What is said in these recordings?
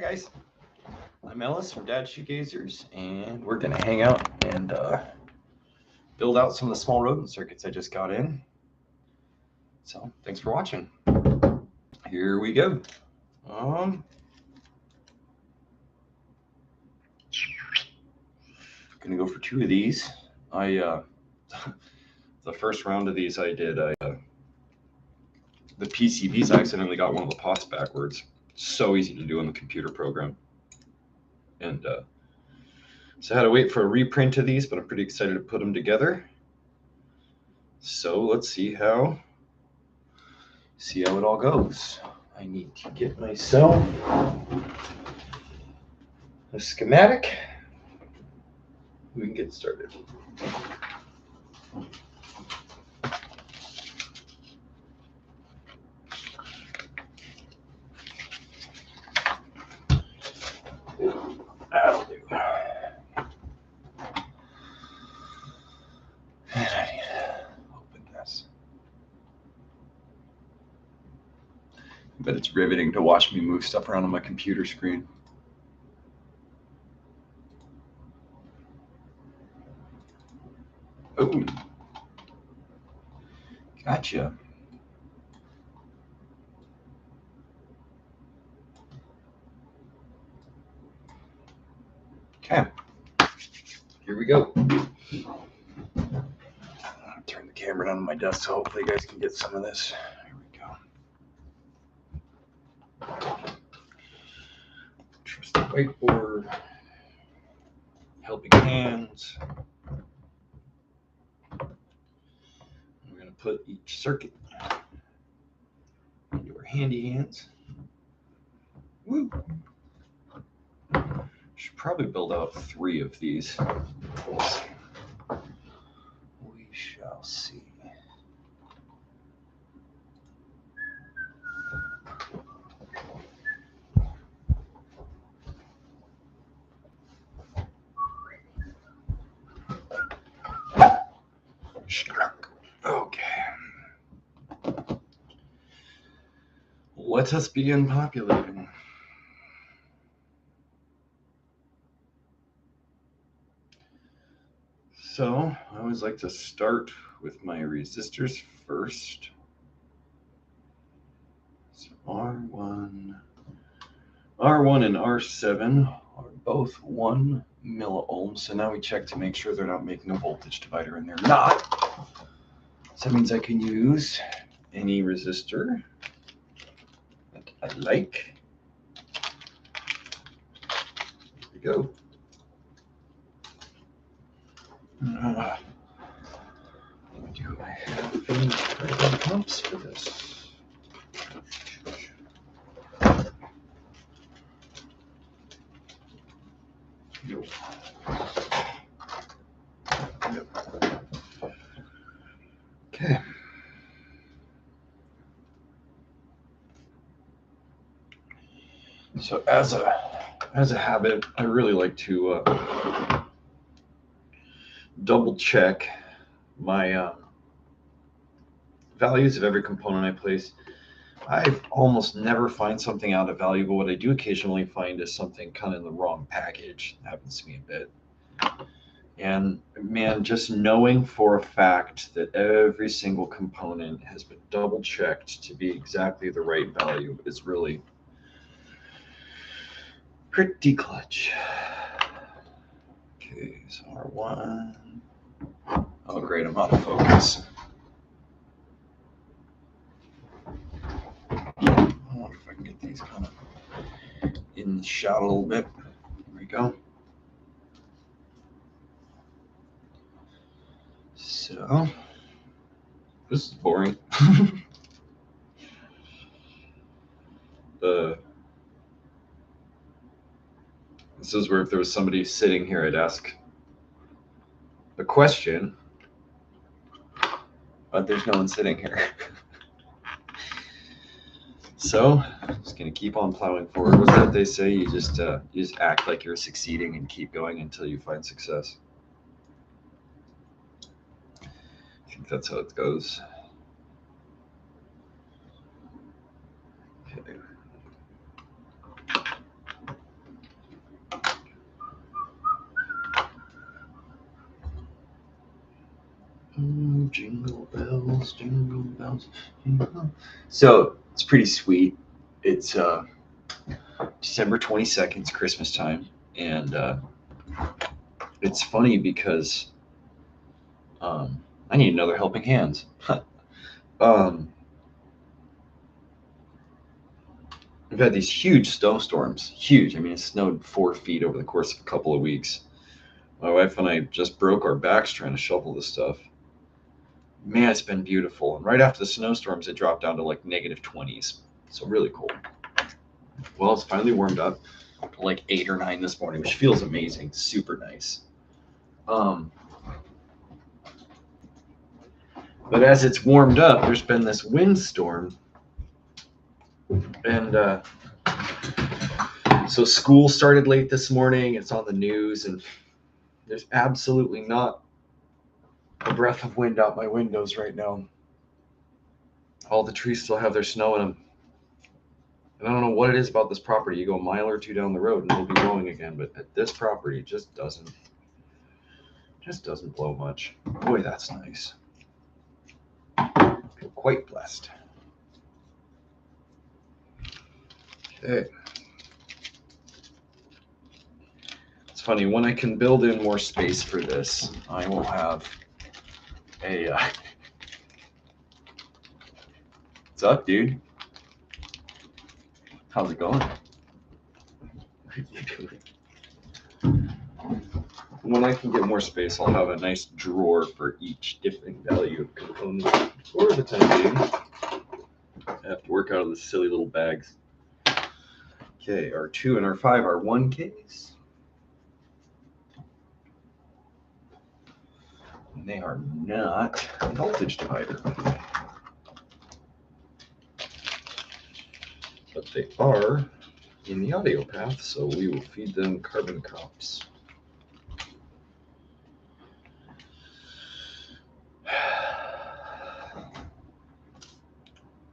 Guys, I'm Ellis from Dad Shoegazers, and we're gonna hang out and build out some of the small rodent circuits I just got in. So thanks for watching. Here we go. Gonna go for 2 of these. The first round of these I did, the PCBs, I accidentally got one of the pots backwards. So easy to do in the computer program. And so I had to wait for a reprint of these, but I'm pretty excited to put them together. So let's see how it all goes. I need to get myself a schematic. We can get started. That'll do. And I need to open this. But it's riveting to watch me move stuff around on my computer screen. Oh, gotcha. Okay, here we go. I'll turn the camera down on my desk so hopefully you guys can get some of this. Here we go. Trust the whiteboard. Helping hands. We're going to put each circuit into our handy hands. Woo! Should probably build out 3 of these. We shall see. Okay. Let us begin populating. So I always like to start with my resistors first. So R1 and R7 are both 1 milliohm. So now we check to make sure they're not making a voltage divider, and they're not. So that means I can use any resistor that I like. Here we go. Do I have any carbon pumps for this? Nope. Yep. Okay. So as a habit, I really like to double check my values of every component I place. I almost never find something out of value, but what I do occasionally find is something kind of in the wrong package. It happens to me a bit. And man, just knowing for a fact that every single component has been double checked to be exactly the right value is really pretty clutch. Okay, so R1. Oh, great, I'm out of focus. I wonder if I can get these kind of in the shot a little bit. Here we go. So, this is boring. This is where if there was somebody sitting here, I'd ask a question, but there's no one sitting here. So, just gonna keep on plowing forward. What's that they say? You just act like you're succeeding and keep going until you find success. I think that's how it goes. Okay. Jingle bells, jingle bells, jingle. So it's pretty sweet. It's December 22nd, it's Christmas time, and it's funny because I need another helping hand. um, we've had these huge snowstorms. Huge. I mean, it snowed 4 feet over the course of a couple of weeks. My wife and I just broke our backs trying to shovel this stuff. Man, it's been beautiful. And right after the snowstorms, it dropped down to like negative 20s. So really cold. Well, it's finally warmed up to like 8 or 9 this morning, which feels amazing. Super nice. But as it's warmed up, there's been this windstorm. And so school started late this morning. It's on the news, and there's absolutely not a breath of wind out my windows right now. All the trees still have their snow in them. And I don't know what it is about this property. You go a mile or two down the road and it'll be blowing again, but at this property it just doesn't blow much. Boy, that's nice. I feel quite blessed. Okay. It's funny, when I can build in more space for this, I will have a What's up, dude? How's it going? When I can get more space, I'll have a nice drawer for each different value of components. For the time being, I have to work out of the silly little bags. Okay, our 2 and our 5 are 1Ks. And they are not a voltage divider. But they are in the audio path, so we will feed them carbon cops.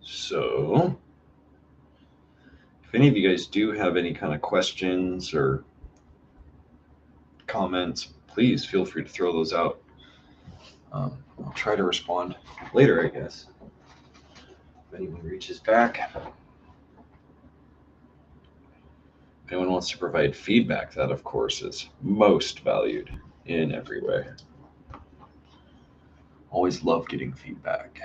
So, if any of you guys do have any kind of questions or comments, please feel free to throw those out. I'll try to respond later, I guess, if anyone reaches back. If anyone wants to provide feedback, that of course is most valued in every way. Always love getting feedback.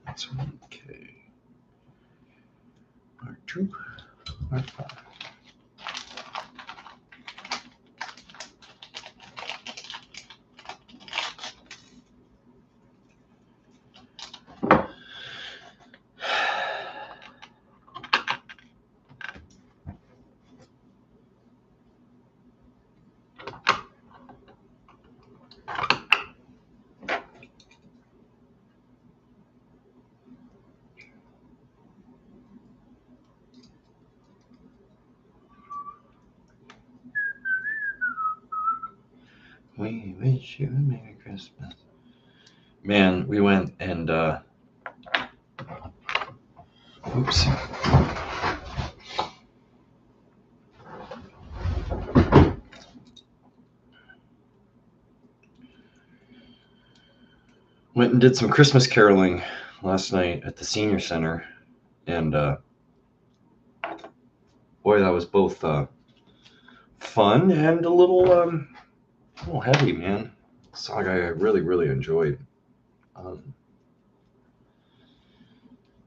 That's 1K. R2, R5. We wish you a Merry Christmas. Man, we went and oops. Went and did some Christmas caroling last night at the senior center, and boy, that was both fun and a little heavy, man. Song I really, really enjoyed.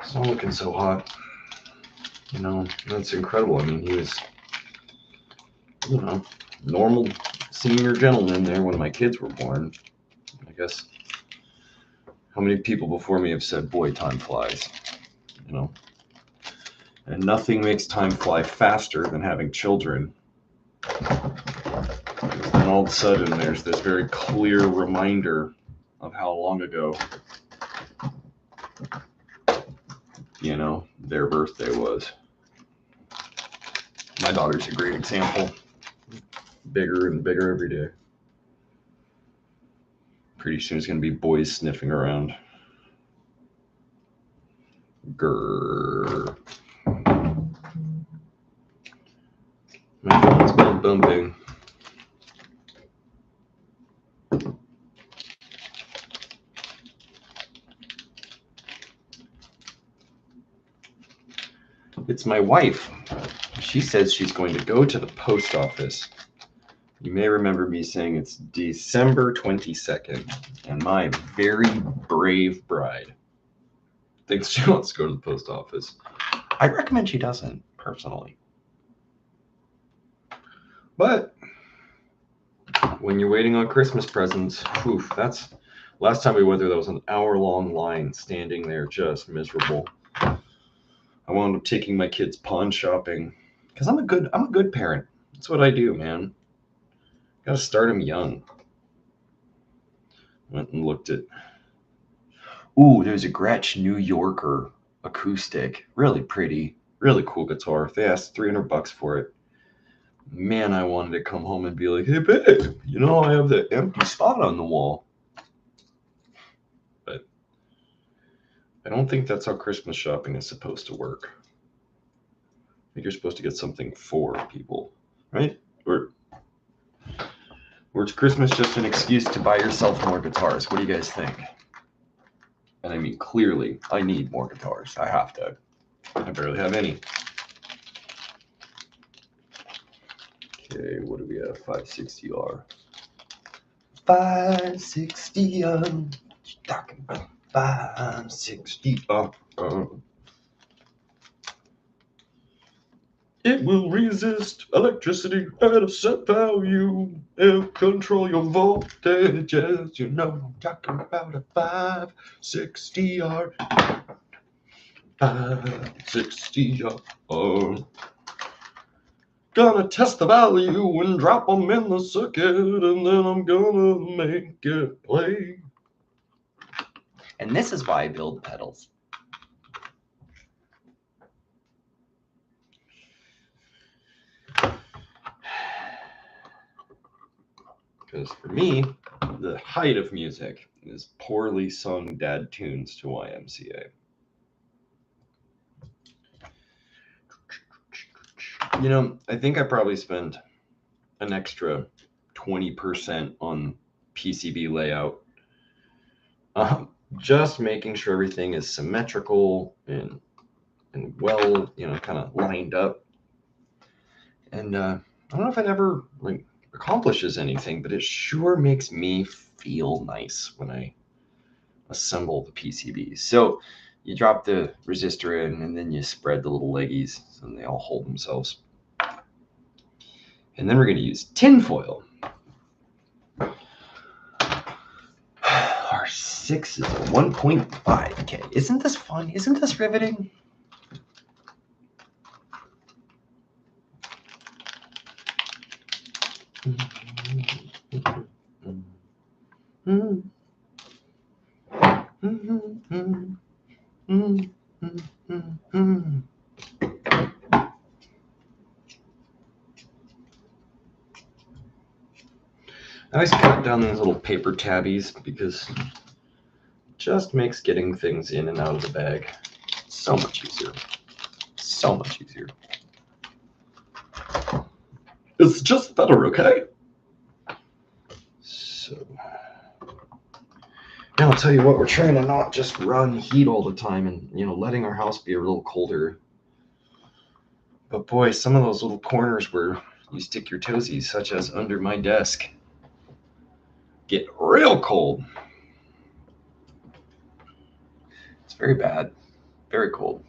It's not looking so hot. You know, that's incredible. I mean, he was, normal senior gentleman there when my kids were born. I guess how many people before me have said, boy, time flies, and nothing makes time fly faster than having children. And all of a sudden there's this very clear reminder of how long ago their birthday was. My daughter's a great example. Bigger and bigger every day. Pretty soon it's going to be boys sniffing around. Grrr. My phone's been bumping. It's my wife. She says she's going to go to the post office. You may remember me saying it's December 22nd, and my very brave bride thinks she wants to go to the post office. I recommend she doesn't, personally. But when you're waiting on Christmas presents, that's last time we went there, that was an hour-long line standing there, just miserable. I wound up taking my kids pawn shopping because I'm a good parent. That's what I do, man. Gotta start them young. Went and looked at. Ooh, there's a Gretsch New Yorker acoustic. Really pretty, really cool guitar. They asked $300 for it. Man, I wanted to come home and be like, hey, babe, you know, I have that empty spot on the wall. But I don't think that's how Christmas shopping is supposed to work. I think you're supposed to get something for people, right? Or is Christmas just an excuse to buy yourself more guitars? What do you guys think? And I mean, clearly, I need more guitars. I have to. I barely have any. Okay, what do we have? 560R. 560R. What you talking about? 560R. It will resist electricity at a set value. It'll control your voltage, as you know. I'm talking about a 560R. 560R. Gonna test the value and drop them in the circuit, and then I'm gonna make it play. And this is why I build pedals. Because for me, the height of music is poorly sung dad tunes to YMCA. You know, I think I probably spent an extra 20% on PCB layout. Just making sure everything is symmetrical and well, you know, kind of lined up. And I don't know if it ever accomplishes anything, but it sure makes me feel nice when I assemble the PCBs. So you drop the resistor in, and then you spread the little leggies, and they all hold themselves. And then we're going to use tin foil. Our 6 is a 1.5K. Isn't this fun? Isn't this riveting? I always cut down these little paper tabbies because it just makes getting things in and out of the bag so much easier. So much easier. It's just better, okay? So now I'll tell you what, we're trying to not just run heat all the time and, you know, letting our house be a little colder. But boy, some of those little corners where you stick your toesies, such as under my desk, get real cold. It's very bad. Very cold.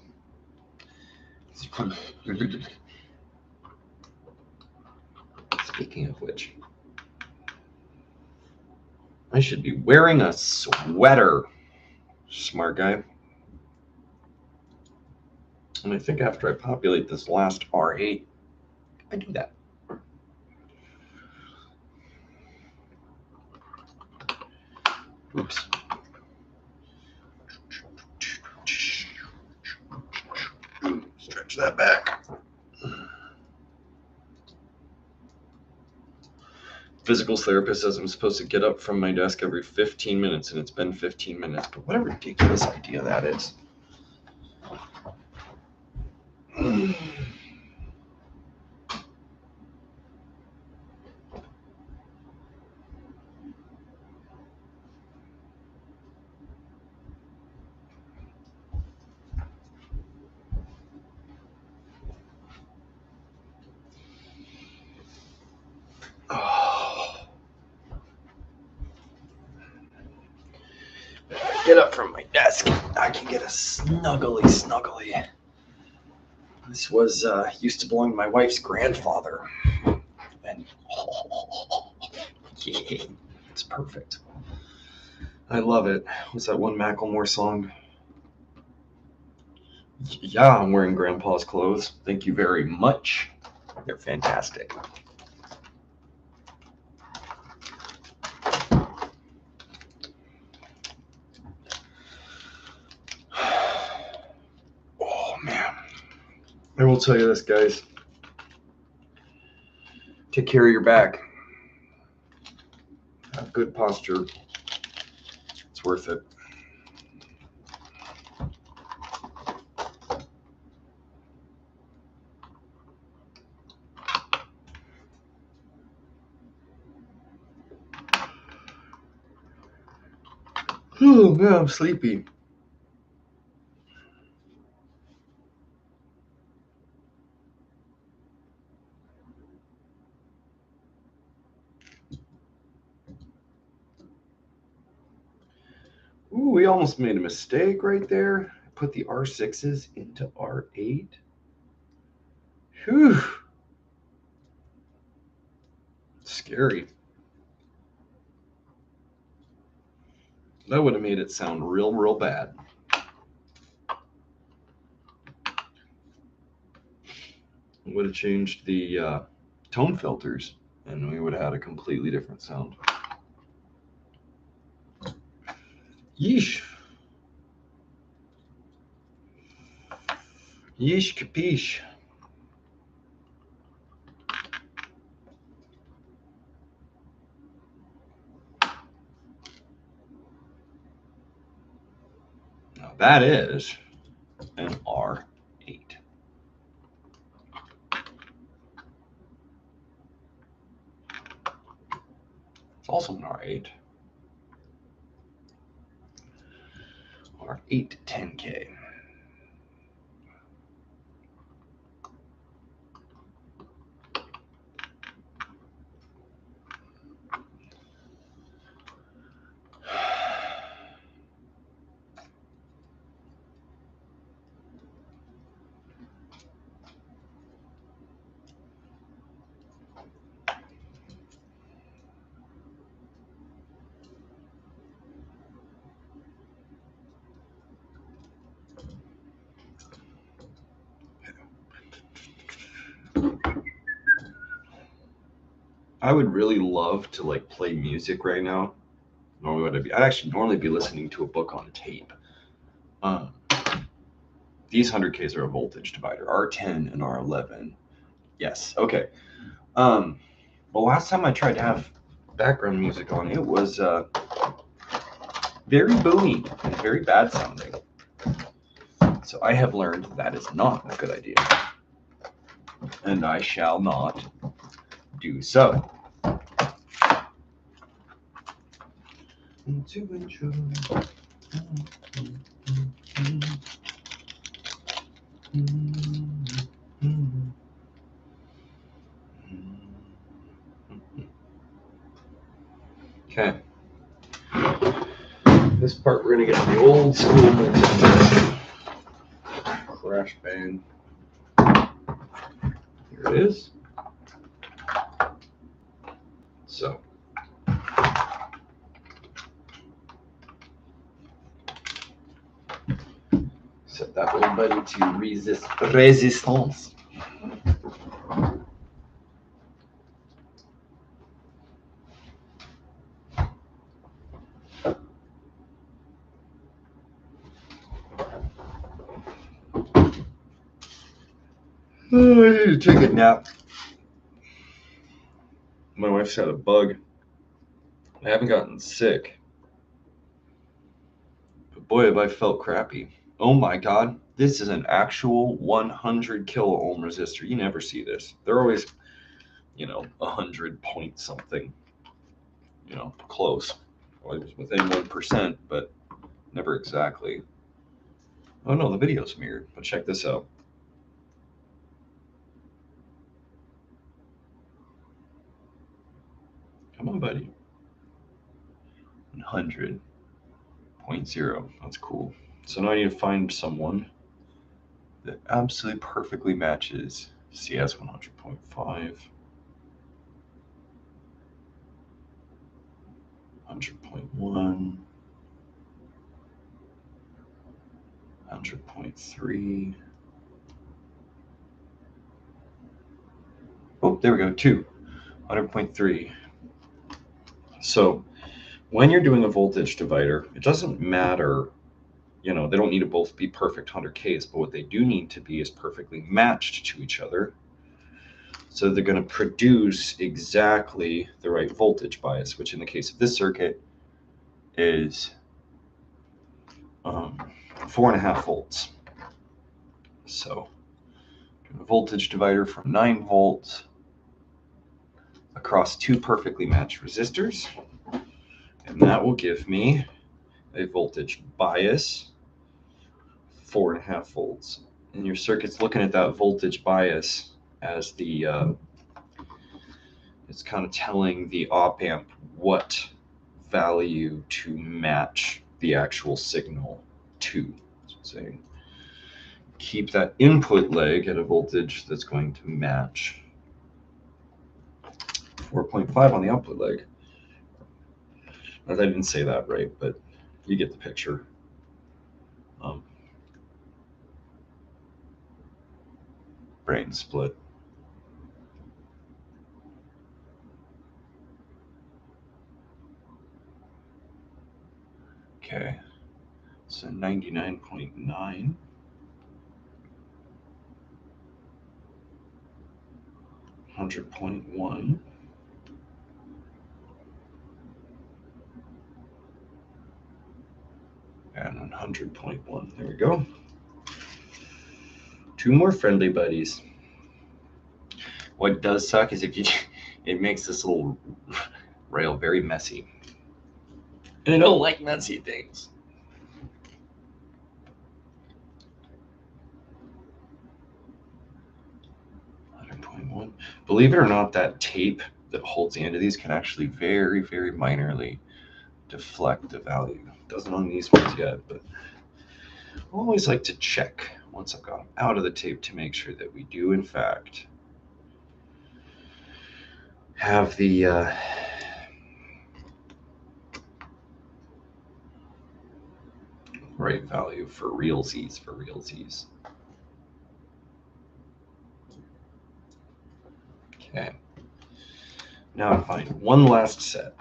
Speaking of which, I should be wearing a sweater. Smart guy. And I think after I populate this last R8, I do that. Oops. Stretch that back. physical therapist says I'm supposed to get up from my desk every 15 minutes, and it's been 15 minutes. But what a ridiculous idea that is. Oh. Get up from my desk. I can get a snuggly. This was used to belong to my wife's grandfather. And yeah, it's perfect. I love it. What's that one Macklemore song? Yeah, I'm wearing Grandpa's clothes. Thank you very much. They're fantastic. Oh, man. I will tell you this, guys. Take care of your back. Have good posture. It's worth it. Oh, man, I'm sleepy. Ooh, we almost made a mistake right there. Put the R6s into R8. Whew. Scary. That would have made it sound real bad. It would have changed the tone filters, and we would have had a completely different sound. Yeesh. Yeesh capiche. Now that is an R8. It's also an R8. R8 10K. I would really love to like play music right now. I'd actually normally be listening to a book on tape. These 100Ks are a voltage divider, R10 and R11. Yes, okay. Well, last time I tried to have background music on, it was very boomy and very bad sounding. So I have learned that is not a good idea. And I shall not do so. To enjoy. Okay. This part we're gonna get the old school mix. Crash band. Here it is. So. Set that little buddy to resistance. Oh, I need to take a nap. My wife's had a bug. I haven't gotten sick. But boy, have I felt crappy. Oh my God. This is an actual 100 kilo ohm resistor. You never see this. They're always, 100 point something, close. Always within 1%, but never exactly. Oh no, the video's mirrored. But check this out. Come on, buddy. 100.0. That's cool. So now I need to find someone that absolutely perfectly matches CS 100.5, 100.1, 100.3. Oh, there we go, 100.3. So when you're doing a voltage divider, it doesn't matter, they don't need to both be perfect 100Ks, but what they do need to be is perfectly matched to each other. So they're going to produce exactly the right voltage bias, which in the case of this circuit is 4.5 volts. So a voltage divider from 9 volts across 2 perfectly matched resistors, and that will give me a voltage bias 4.5 volts. And your circuit's looking at that voltage bias as the it's kind of telling the op amp what value to match the actual signal to. So saying keep that input leg at a voltage that's going to match 4.5 on the output leg. I didn't say that right, but you get the picture. Brain split. Okay, so 99.9. 100.1. And 100.1. There we go. 2 more friendly buddies. What does suck is it makes this little rail very messy. And I don't like messy things. Believe it or not, that tape that holds the end of these can actually very, very minorly deflect the value. Doesn't on these ones yet, but I always like to check once I've got them out of the tape to make sure that we do, in fact, have the right value for realsies. Okay. Now I find one last set.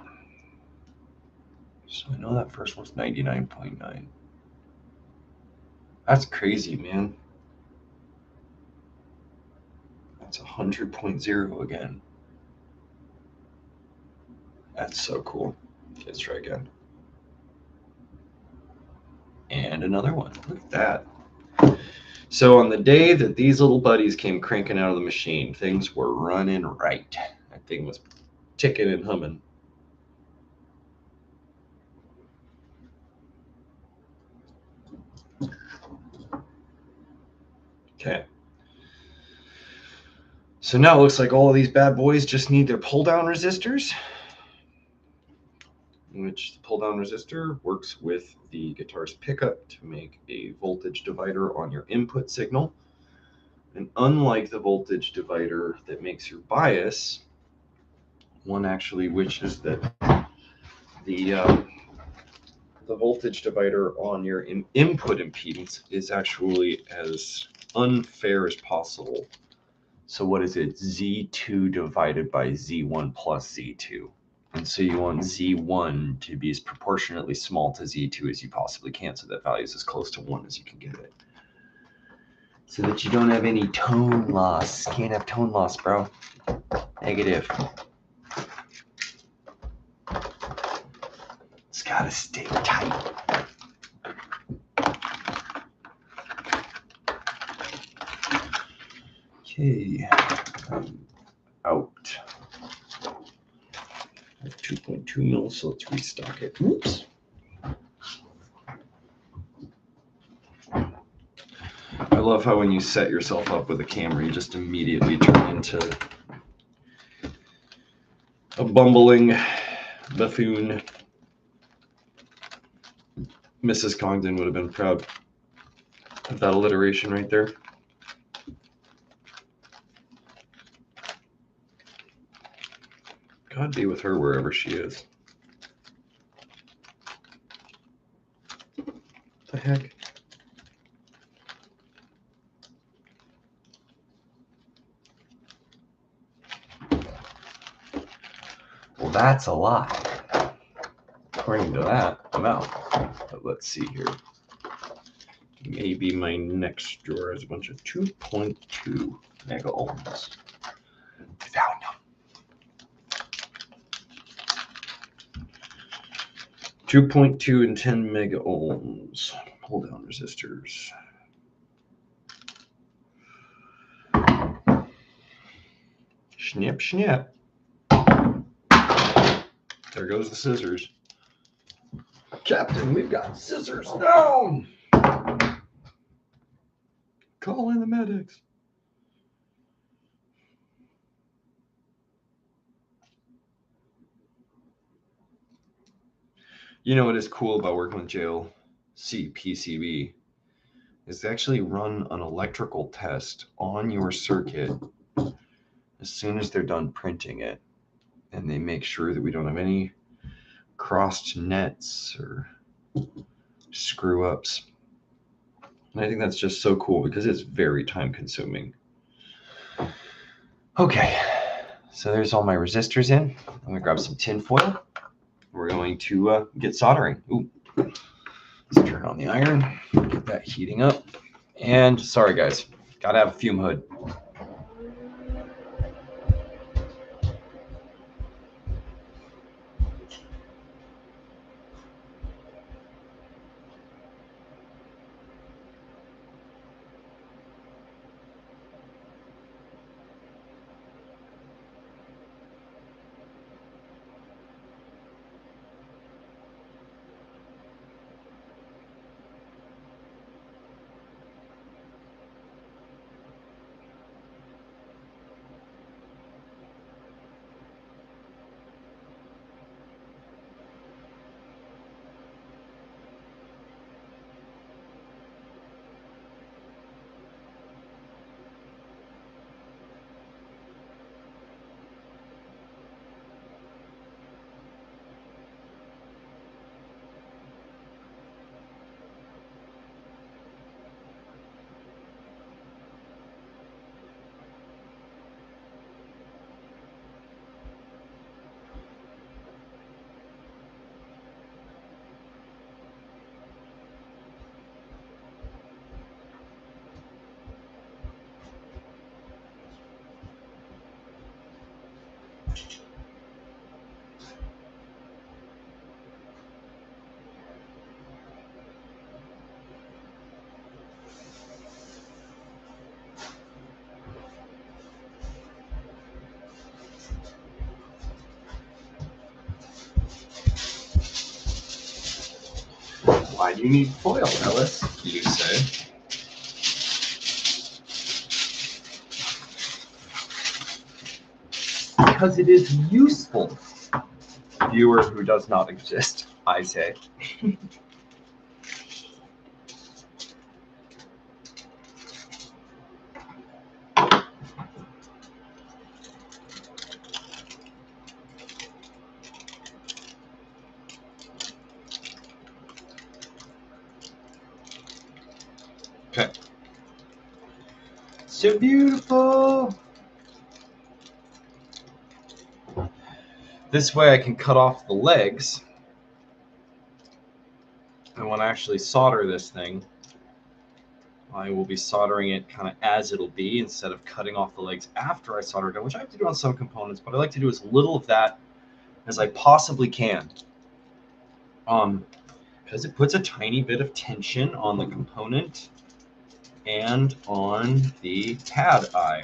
So I know that first one's 99.9. That's crazy, man. That's 100.0 again. That's so cool. Okay, let's try again. And another one. Look at that. So on the day that these little buddies came cranking out of the machine, things were running right. That thing was ticking and humming. Okay. So now it looks like all of these bad boys just need their pull-down resistors, which the pull-down resistor works with the guitar's pickup to make a voltage divider on your input signal. And unlike the voltage divider that makes your bias, one actually wishes that the voltage divider on your input impedance is actually as unfair as possible. So what is it? Z2 divided by Z1 plus Z2. And so you want Z1 to be as proportionately small to Z2 as you possibly can, so that value is as close to 1 as you can get it. So that you don't have any tone loss. Can't have tone loss, bro. Negative. gotta stay tight. Okay, out. 2.2 mils, so let's restock it. Oops. I love how when you set yourself up with a camera, you just immediately turn into a bumbling buffoon. Mrs. Congdon would have been proud of that alliteration right there. God be with her wherever she is. What the heck? Well, that's a lot, according to that amount. But let's see here. Maybe my next drawer has a bunch of 2.2 mega ohms. Found them. 2.2 and 10 mega ohms. Pull down resistors. Snip, snip. There goes the scissors. Captain, we've got scissors down. Call in the medics. You know what is cool about working with JLC PCB is they actually run an electrical test on your circuit as soon as they're done printing it. And they make sure that we don't have any crossed nets or screw ups. And I think that's just so cool because it's very time consuming. Okay, so there's all my resistors in. I'm gonna grab some tin foil. We're going to get soldering. Ooh. Let's turn on the iron, get that heating up. And sorry guys, gotta have a fume hood. Why do you need foil, Ellis? You say. Because it is useful. Viewer who does not exist, I say. Okay. So beautiful. This way I can cut off the legs. And when I actually solder this thing, I will be soldering it kind of as it'll be instead of cutting off the legs after I solder it, which I have to do on some components, but I like to do as little of that as I possibly can. because it puts a tiny bit of tension on the component and on the pad eye.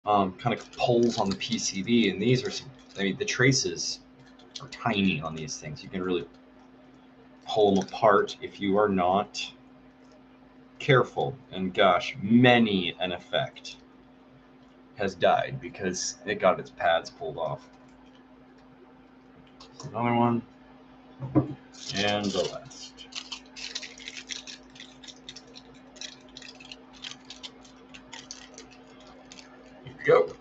Kind of pulls on the PCB, and these are some. I mean, the traces are tiny on these things. You can really pull them apart if you are not careful. And gosh, many an effect has died because it got its pads pulled off. Another one, and the last. Here we go.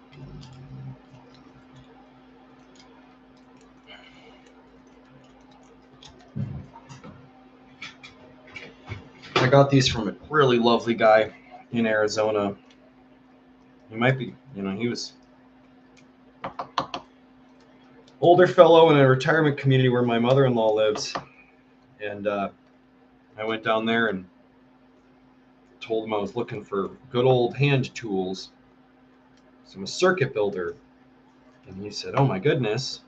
I got these from a really lovely guy in Arizona. He might be, he was older fellow in a retirement community where my mother-in-law lives. And I went down there and told him I was looking for good old hand tools. So I'm a circuit builder. And he said, "Oh my goodness,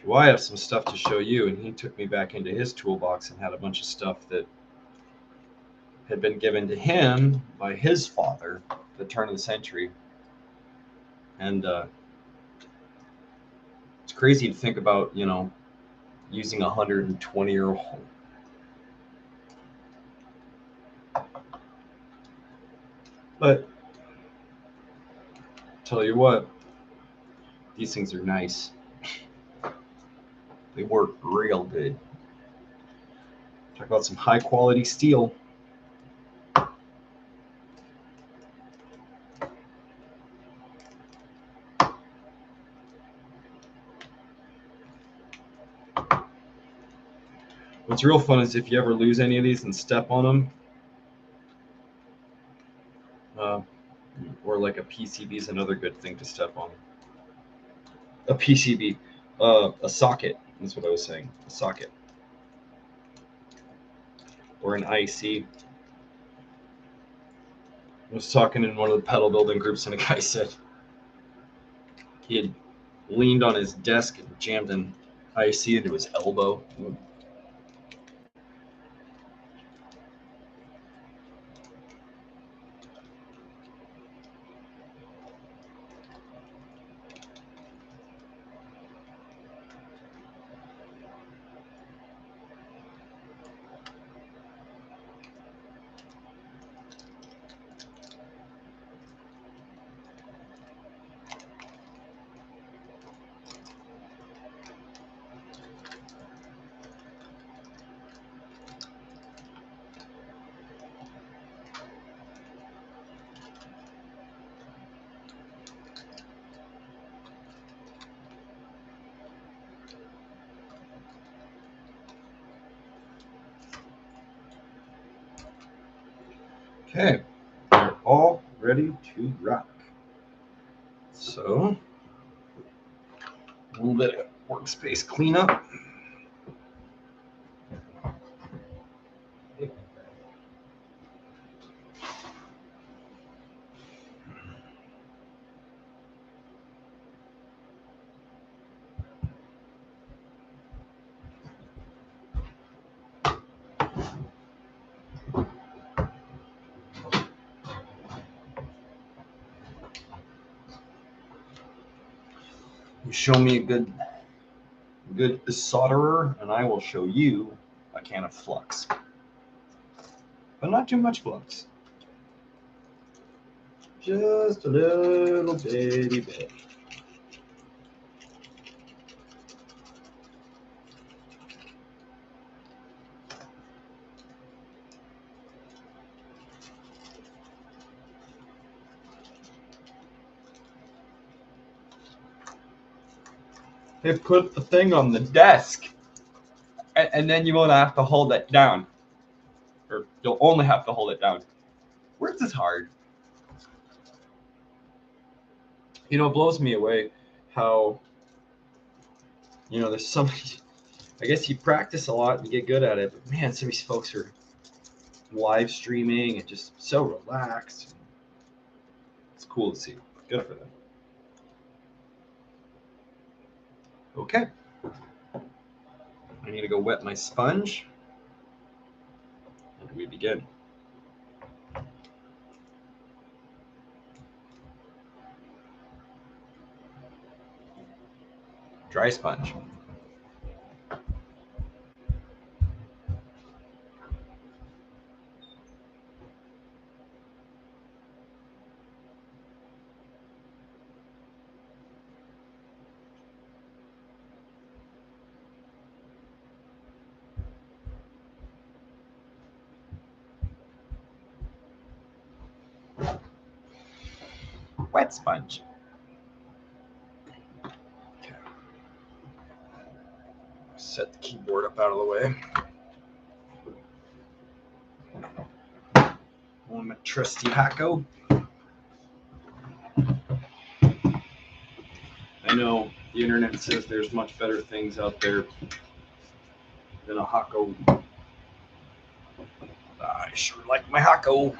do I have some stuff to show you?" And he took me back into his toolbox and had a bunch of stuff that had been given to him by his father at the turn of the century. And it's crazy to think about, using 120-year-old. But tell you what, these things are nice. They work real good. Talk about some high quality steel. What's real fun is if you ever lose any of these and step on them, or like a PCB is another good thing to step on. A PCB, a socket, that's what I was saying, a socket. Or an IC. I was talking in one of the pedal building groups and a guy said he had leaned on his desk and jammed an IC into his elbow. Okay, they're all ready to rock. So, a little bit of workspace cleanup. You show me a good solderer, and I will show you a can of flux. But not too much flux. Just a little bitty bit. They put the thing on the desk, and then you won't have to hold it down. Or you'll only have to hold it down. Words is hard. It blows me away how, there's somebody, I guess you practice a lot and you get good at it, but man, some of these folks are live streaming and just so relaxed. It's cool to see. Good for them. Okay. I need to go wet my sponge. And we begin. Dry sponge. Wet sponge. Okay. Set the keyboard up out of the way. On my trusty Hako. I know the internet says there's much better things out there than a Hako. I sure like my Hako.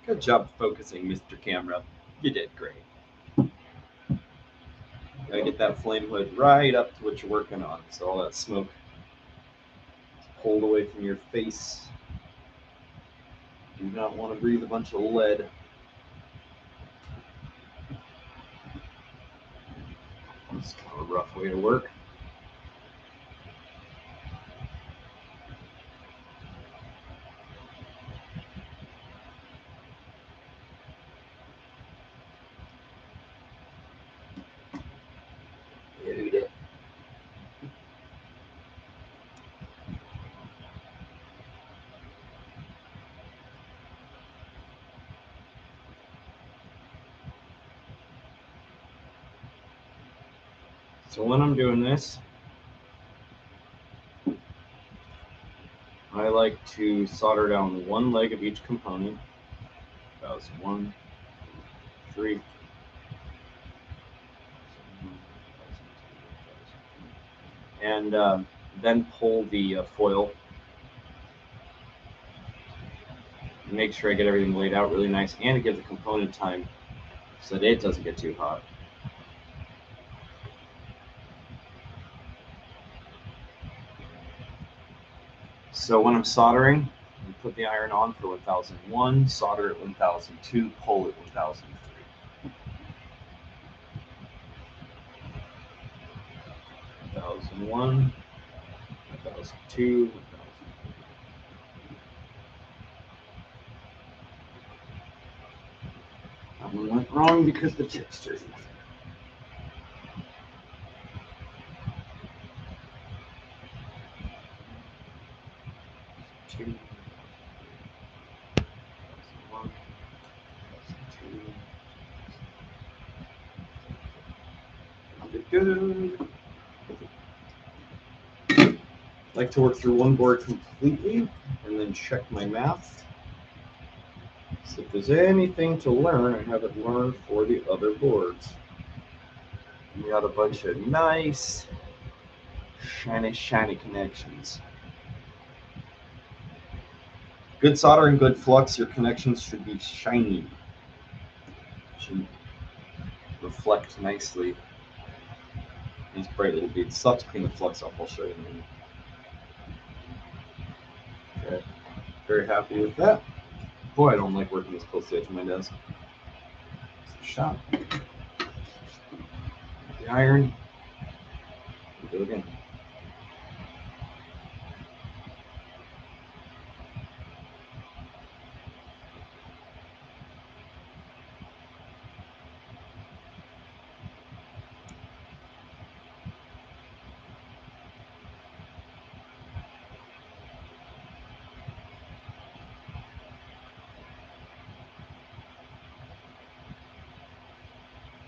Good job focusing, Mr. Camera. You did great. Gotta get that flame hood right up to what you're working on, so all that smoke is pulled away from your face. Do not want to breathe a bunch of lead. It's kind of a rough way to work. So when I'm doing this, I like to solder down one leg of each component. That was 1, 3. And then pull the foil. Make sure I get everything laid out really nice, and to give the component time so that it doesn't get too hot. So when I'm soldering, I put the iron on for 1001, solder at 1002, pull at 1003. Thousand one, 1002, 1003. That one went wrong because the tip's dirty. Two, 1001, 1002. Good. I like to work through one board completely and then check my math. So if there's anything to learn, I have it learned for the other boards. We got a bunch of nice, shiny connections. Good solder and good flux, your connections should be shiny. Should reflect nicely. These bright little beads. Still have to clean the flux off, I'll show you in a minute. Okay, very happy with that. Boy, I don't like working this close to the edge of my desk. It's a shot. The iron. Do it again.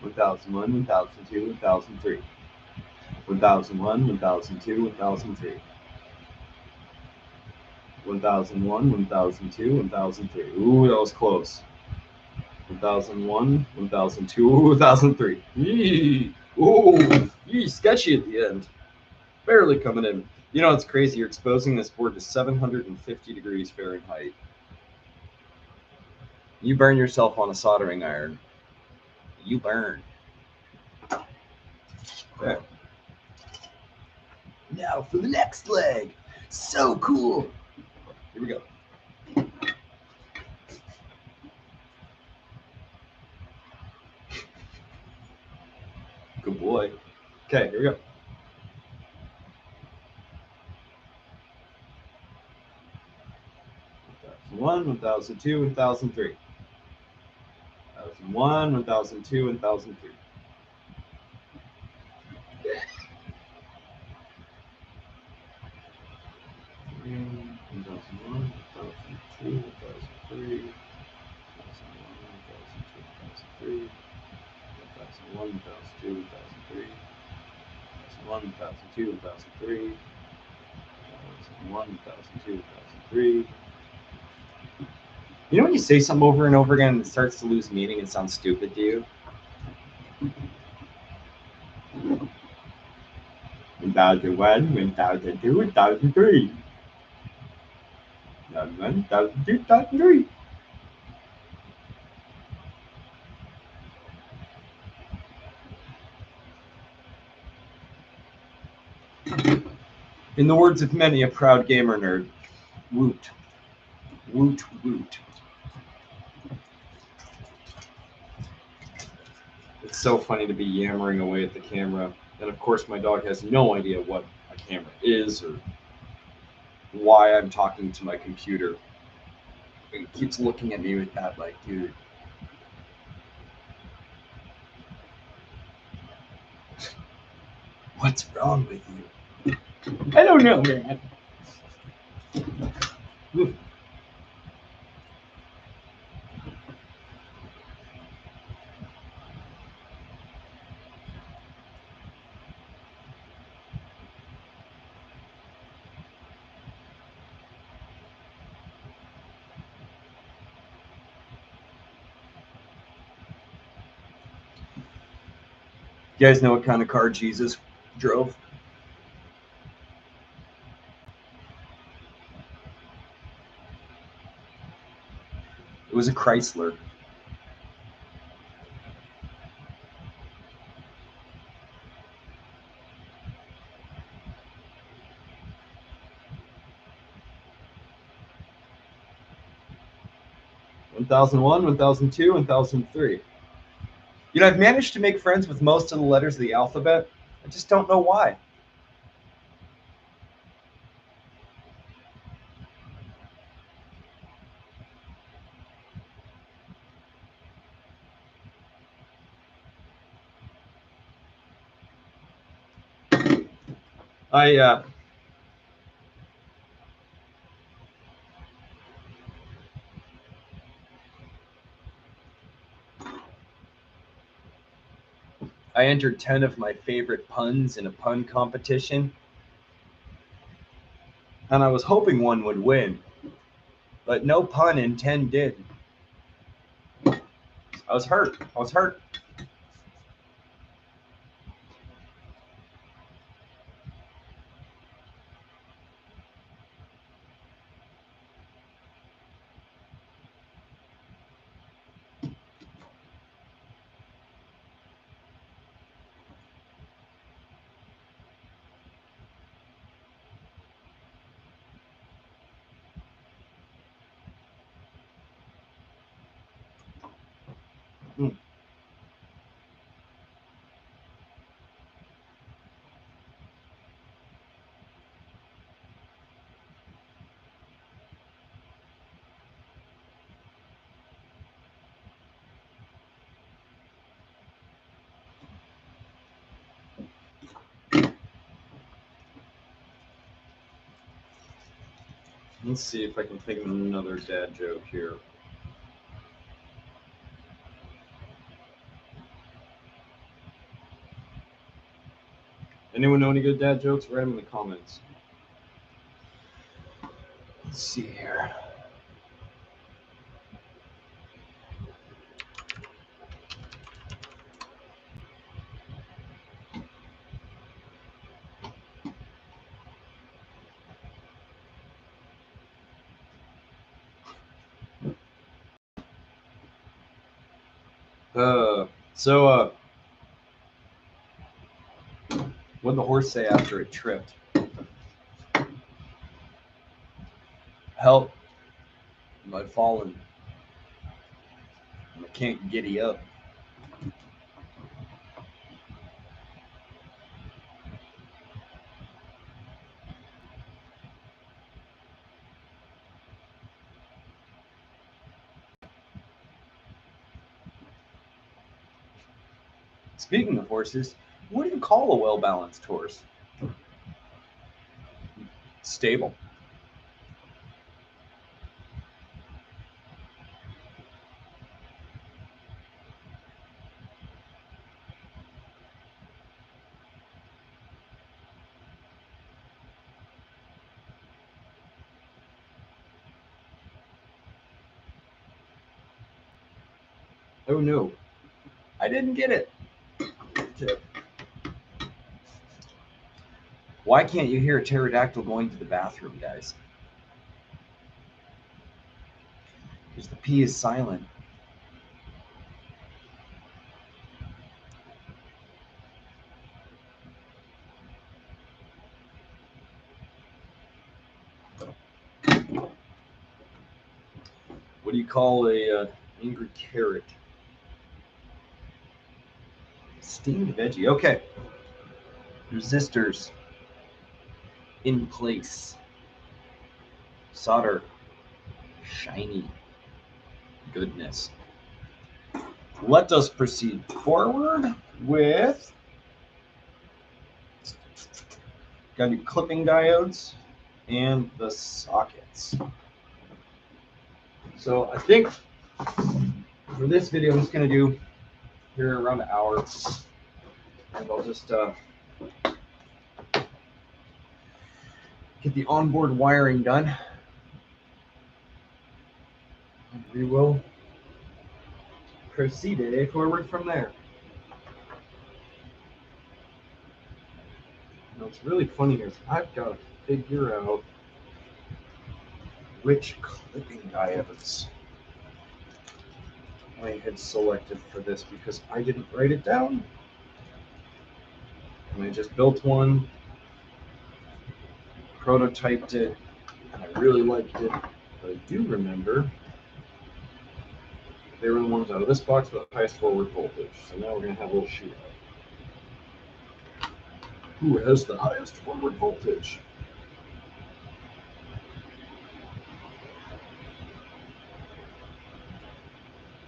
One thousand one, 1002, 1003. 1001, 1002, 1003. 1001, 1002, 1003. Ooh, that was close. 1001, 1002, 1003. Yee. Ooh, sketchy at the end. Barely coming in. You know, it's crazy. You're exposing this board to 750 degrees Fahrenheit. You burn yourself on a soldering iron. You burn. Okay. Now for the next leg. So cool. Here we go. Good boy. Okay, here we go. 1001, 1002, 1003. 1001, 1002, 1003. And 1001, 1002, 1003. 1001, 1002, 1003. 1001, 1002, 1003. 1001, 1002, 1003. You know when you say something over and over again and it starts to lose meaning and sounds stupid to you? 1001, 1002, 1003. 1001, 1002, 1003. In the words of many a proud gamer nerd, woot. Woot, woot. It's so funny to be yammering away at the camera. And of course, my dog has no idea what a camera is or why I'm talking to my computer. He keeps looking at me with that, like, dude. What's wrong with you? I don't know, man. Oof. You guys know what kind of car Jesus drove? It was a Chrysler. One 1001, 1002, 1003. You know, I've managed to make friends with most of the letters of the alphabet. I just don't know why. I entered 10 of my favorite puns in a pun competition, and I was hoping one would win, but no pun in 10 did. I was hurt. I was hurt. Hmm. Let's see if I can think of another dad joke here. Anyone know any good dad jokes? Write them in the comments. Let's see here. So what did the horse say after it tripped? Help. I've fallen. I can't giddy up. Speaking of horses, what do you call a well-balanced horse? Stable. Oh no, I didn't get it. Why can't you hear a pterodactyl going to the bathroom, guys? Because the P is silent. What do you call a angry carrot? Steamed veggie. Okay. Resistors in place. Solder. Shiny. Goodness. Let us proceed forward with got your clipping diodes and the sockets. So I think for this video, I'm just going to do here around an hour, and I'll just get the onboard wiring done. And we will proceed forward from there. Now, what's really funny is I've got to figure out which clipping diodes I had selected for this because I didn't write it down. And I just built one, prototyped it, and I really liked it. But I do remember they were the ones out of this box with the highest forward voltage. So now we're going to have a little shootout. Who has the highest forward voltage?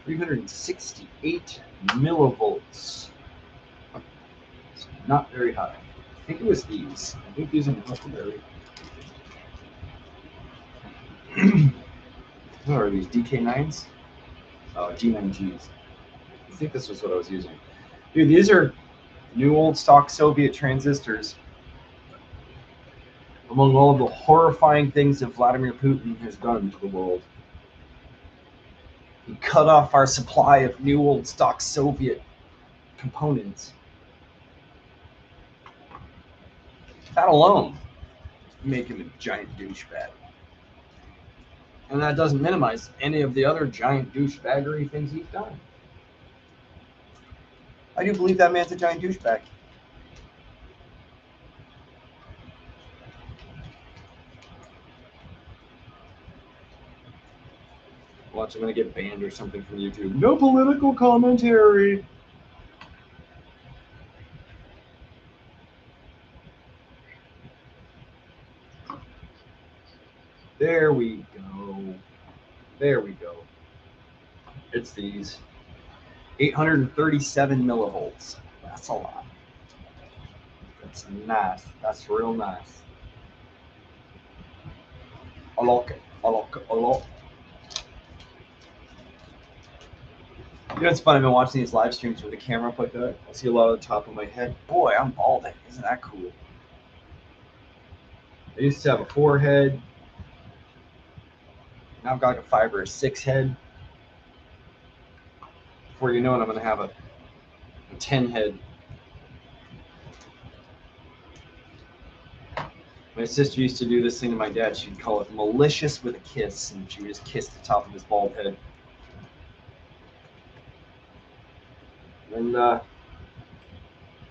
$368 millivolts. It's not very high. I think it was these. I think these are very. What are these, DK9s? Oh, G9Gs. I think this was what I was using. Dude, these are new old stock Soviet transistors. Among all of the horrifying things that Vladimir Putin has done to the world. He cut off our supply of new old stock Soviet components. That alone make him a giant douchebag. And that doesn't minimize any of the other giant douchebaggery things he's done. I do believe that man's a giant douchebag. Watch, I'm going to get banned or something from YouTube. No political commentary. There we go. There we go. It's these. 837 millivolts. That's a lot. That's nice. That's real nice. I like it. I like it a lot. You know, it's fun. I've been watching these live streams with the camera up like that. I see a lot of the top of my head. Boy, I'm balding. Isn't that cool? I used to have a 4 head. Now I've got like a 5 or a 6 head. Before you know it, I'm going to have a 10 head. My sister used to do this thing to my dad. She'd call it malicious with a kiss, and she would just kiss the top of his bald head. And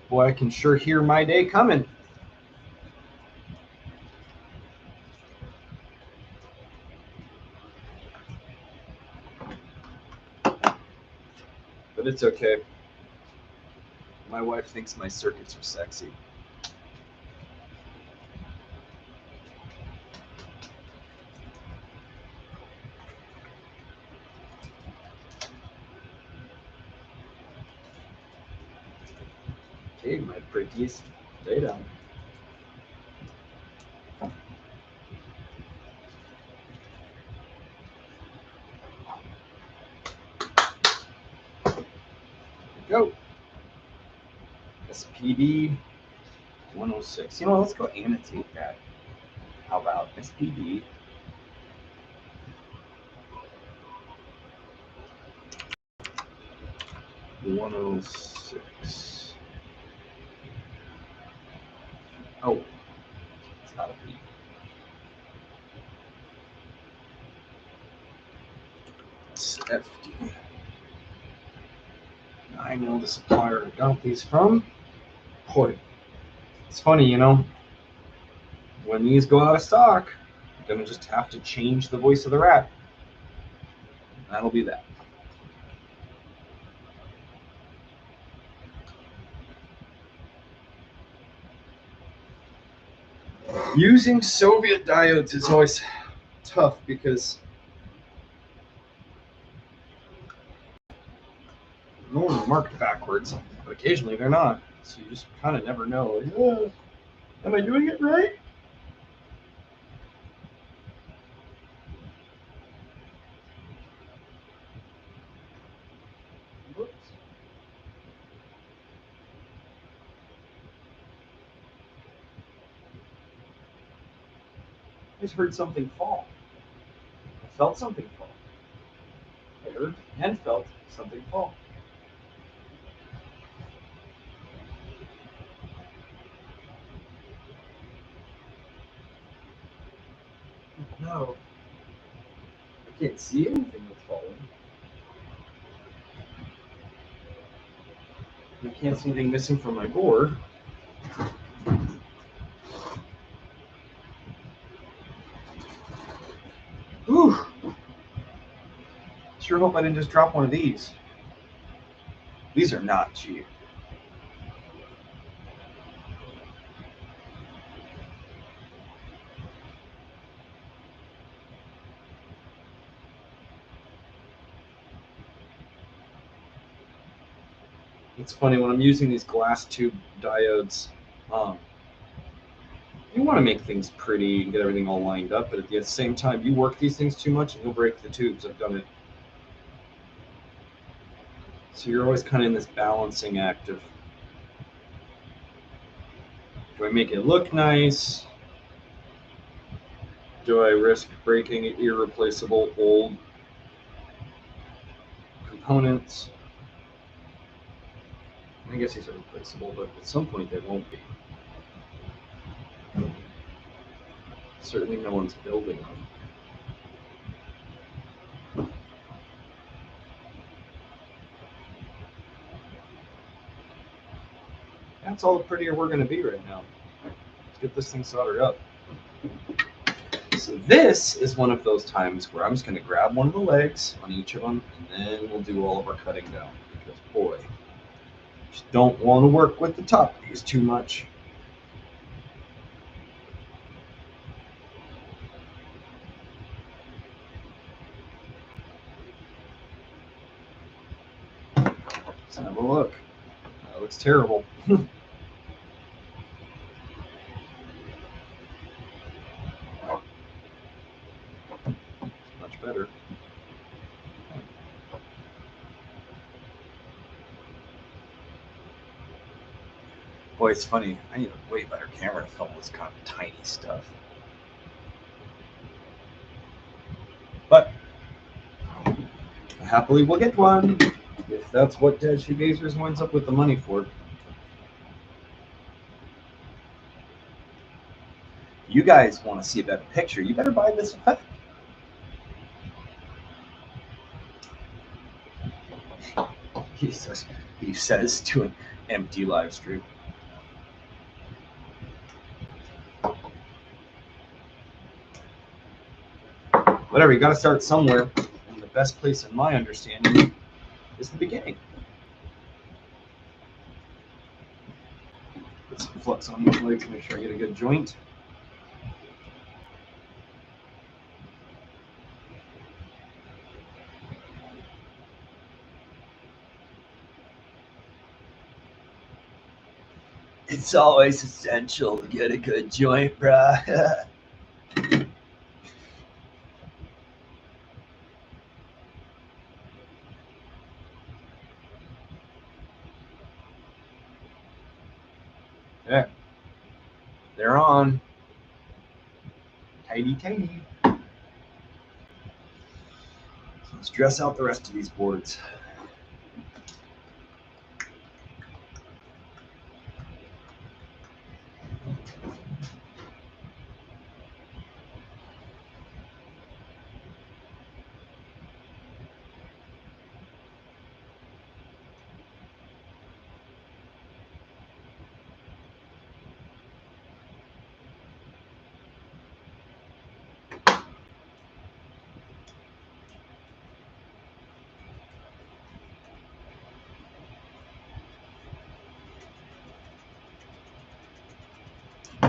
boy, I can sure hear my day coming. But it's okay. My wife thinks my circuits are sexy. Okay, my pretties, stay down. Go. SPD 106. You know, let's go annotate that. How about SPD 106? Oh, it's not a B. It's FD. I know the supplier I got these from. Boy, it's funny, you know, when these go out of stock, I'm gonna just have to change the voice of the rat. That'll be that. Using Soviet diodes is always tough because normally they're marked backwards, but occasionally they're not. So you just kind of never know. Like, oh, am I doing it right? Whoops. I just heard something fall. I felt something fall. I heard and felt something fall. No, I can't see anything that's falling. I can't see anything missing from my board. Whew. Sure hope I didn't just drop one of these. These are not cheap. It's funny when I'm using these glass tube diodes. You want to make things pretty and get everything all lined up, but at the same time, you work these things too much and you'll break the tubes. I've done it. So you're always kind of in this balancing act of, do I make it look nice? Do I risk breaking irreplaceable old components? I guess these are replaceable, but at some point they won't be. Certainly no one's building them. That's all the prettier we're going to be right now. Let's get this thing soldered up. So this is one of those times where I'm just going to grab one of the legs on each of them, and then we'll do all of our cutting down. Because boy, just don't want to work with the top piece too much. Let's have a look. That looks terrible. Much better. Boy, it's funny. I need a way better camera to film this kind of tiny stuff. But happily we'll get one if that's what Dead Shoegazers winds up with the money for. You guys want to see a better picture, you better buy this effect. Jesus. he says to an empty live stream. Whatever, you got to start somewhere. And the best place, in my understanding, is the beginning. Put some flux on these legs, make sure I get a good joint. It's always essential to get a good joint, bruh. There. They're on. Tighty, tighty. So let's dress out the rest of these boards.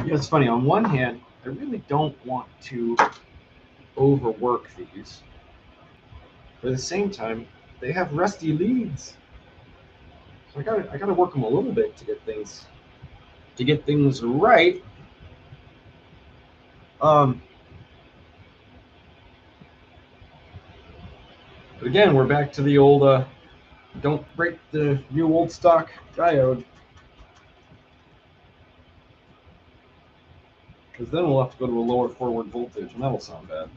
Yeah, it's funny. On one hand, I really don't want to overwork these. But at the same time, they have rusty leads. So I gotta work them a little bit to get things right. But again, we're back to the old don't break the new old stock diode. Because then we'll have to go to a lower forward voltage, and that'll sound bad.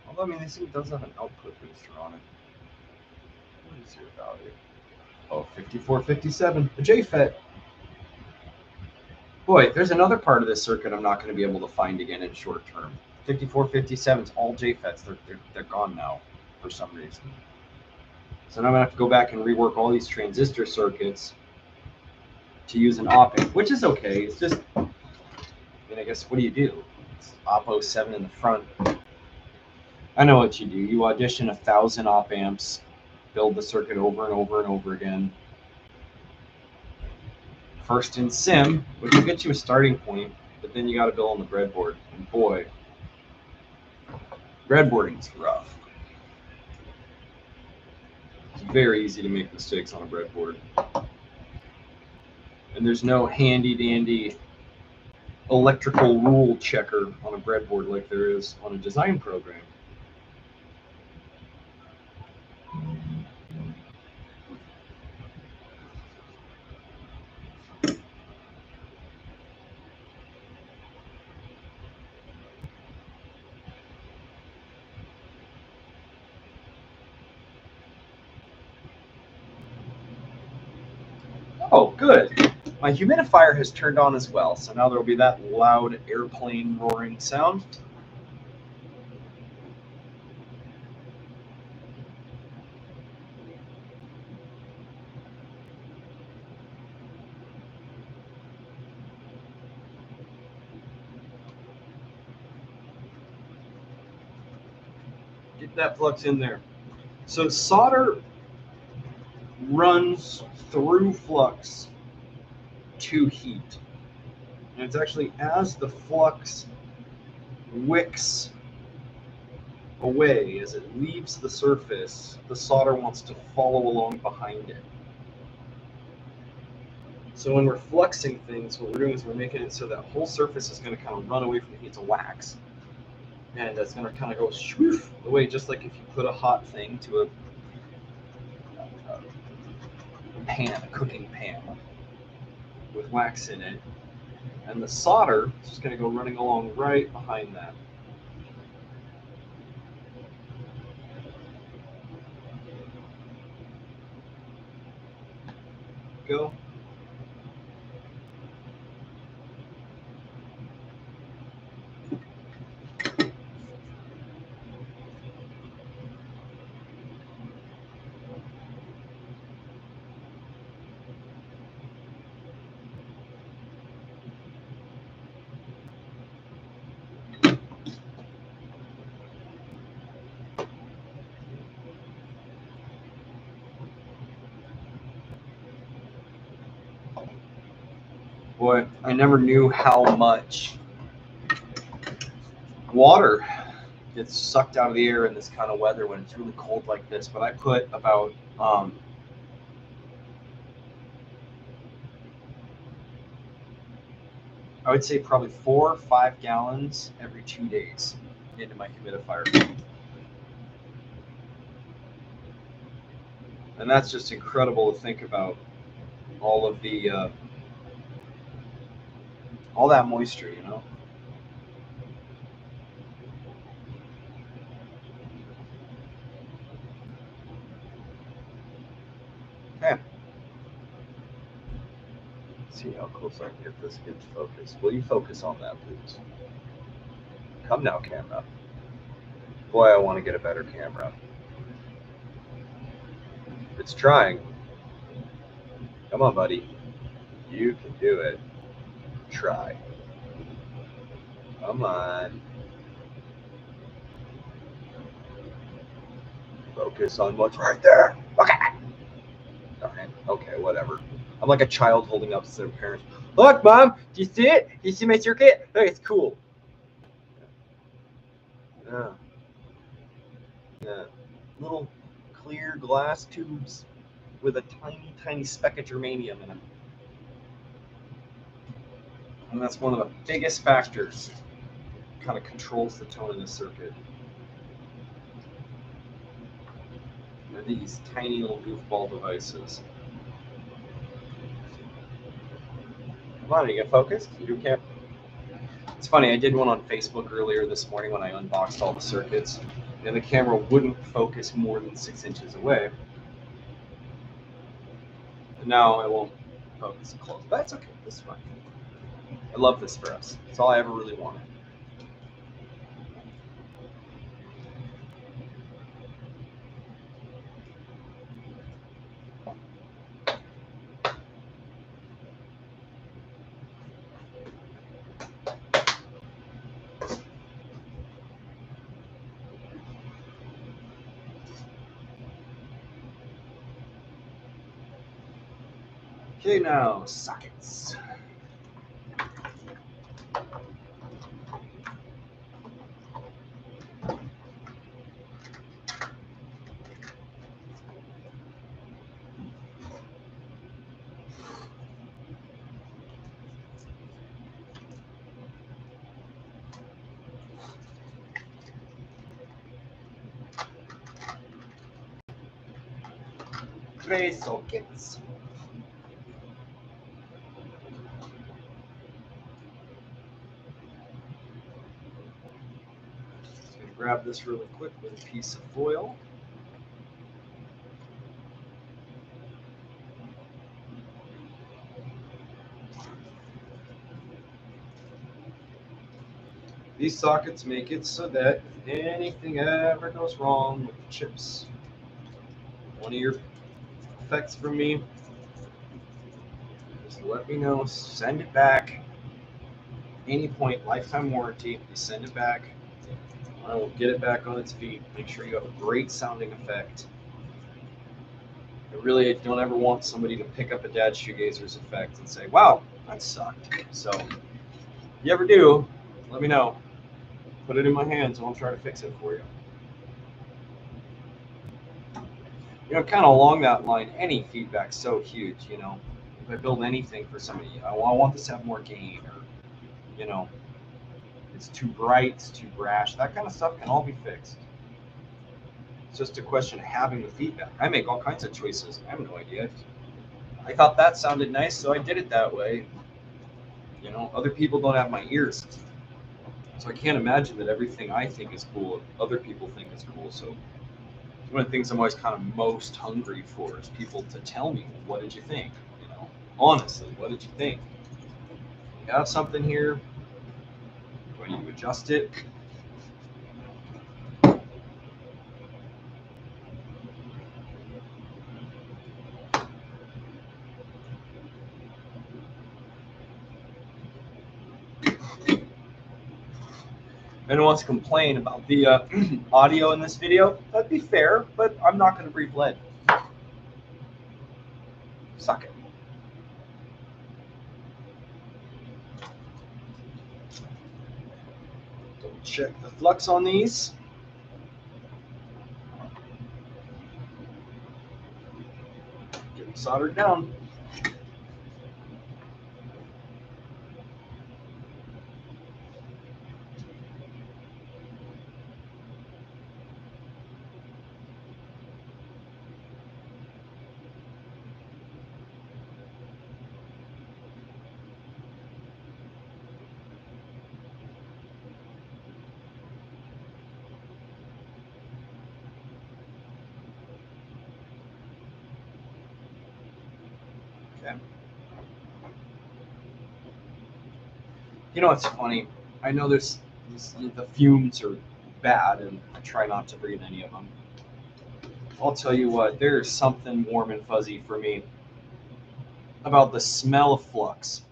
Although, I mean, this thing does have an output booster on it. What is your value? Oh, 5457, a JFET. Boy, there's another part of this circuit I'm not going to be able to find again in short term. 5457's all JFETs. They're gone now for some reason. So now I'm going to have to go back and rework all these transistor circuits to use an op-amp, which is okay. It's just, I mean, I guess, what do you do? It's op 07 in the front. I know what you do. You audition 1,000 op-amps, build the circuit over and over and over again. First in sim, which will get you a starting point, but then you got to build on the breadboard. And boy, breadboarding's rough. It's very easy to make mistakes on a breadboard. And there's no handy-dandy electrical rule checker on a breadboard like there is on a design program. Oh, good. My humidifier has turned on as well, so now there will be that loud airplane roaring sound. Get that flux in there. So solder runs through flux to heat. And it's actually as the flux wicks away, as it leaves the surface, the solder wants to follow along behind it. So when we're fluxing things, what we're doing is we're making it so that whole surface is going to kind of run away from the heat to wax. And that's going to kind of go swoosh away, just like if you put a hot thing to a pan, a cooking pan with wax in it. And the solder is just going to go running along right behind that. Go. Boy, I never knew how much water gets sucked out of the air in this kind of weather when it's really cold like this. But I put about I would say probably 4 or 5 gallons every 2 days into my humidifier. And that's just incredible to think about, all of the all that moisture, you know. Okay. Let's see how close I can get this into focus. Will you focus on that, please? Come now, camera. Boy, I want to get a better camera. It's trying. Come on, buddy. You can do it. Try. Come on. Focus on what's right there. Okay. Okay, whatever. I'm like a child holding up to their parents. Look, Mom, do you see it? Do you see my circuit? Look, it's cool. Yeah. Yeah. Little clear glass tubes with a tiny, tiny speck of germanium in them. And that's one of the biggest factors. Kind of controls the tone in the circuit. They're these tiny little goofball devices. Come on, are you gonna focus? You can't. It's funny, I did one on Facebook earlier this morning when I unboxed all the circuits, and the camera wouldn't focus more than 6 inches away. And now it won't focus close. But that's okay, this is fine. I love this for us. It's all I ever really wanted. Okay, now sockets. Tray sockets. Just gonna grab this really quick with a piece of foil. These sockets make it so that if anything ever goes wrong with the chips, one of your effects from me, just let me know, send it back. Any point, lifetime warranty, you send it back. I will get it back on its feet. Make sure you have a great sounding effect. I really don't ever want somebody to pick up a Dad Shoegazer's effect and say, wow, that sucked. So if you ever do, let me know. Put it in my hands and I'll try to fix it for you. You know, kind of along that line, any feedback's so huge, you know. If I build anything for somebody, I want this to have more gain, or, you know, it's too bright, it's too brash. That kind of stuff can all be fixed. It's just a question of having the feedback. I make all kinds of choices. I have no idea. I thought that sounded nice, so I did it that way. You know, other people don't have my ears. So I can't imagine that everything I think is cool, other people think is cool. So one of the things I'm always kind of most hungry for is people to tell me, what did you think? You know, honestly, what did you think? You have something here? Do I need to adjust it? Anyone wants to complain about the audio in this video, that'd be fair, but I'm not going to breathe lead. Suck it. Check the flux on these. Get them soldered down. Okay. You know what's funny? I know the fumes are bad, and I try not to breathe any of them. I'll tell you what, there's something warm and fuzzy for me about the smell of flux.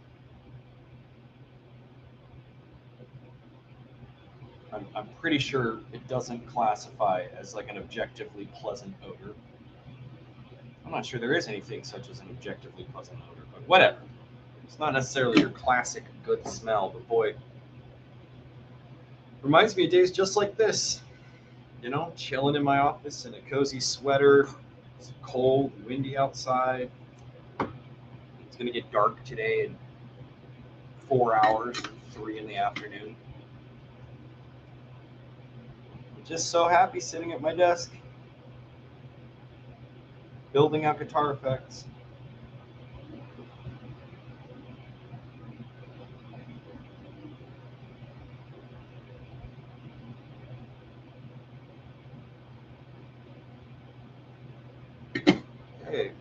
I'm pretty sure it doesn't classify as like an objectively pleasant odor. I'm not sure there is anything such as an objectively pleasant odor, but whatever. It's not necessarily your classic good smell, but boy, reminds me of days just like this. You know, chilling in my office in a cozy sweater. It's cold, windy outside. It's gonna get dark today in 4 hours, 3 in the afternoon. I'm just so happy sitting at my desk, building out guitar effects. Hey.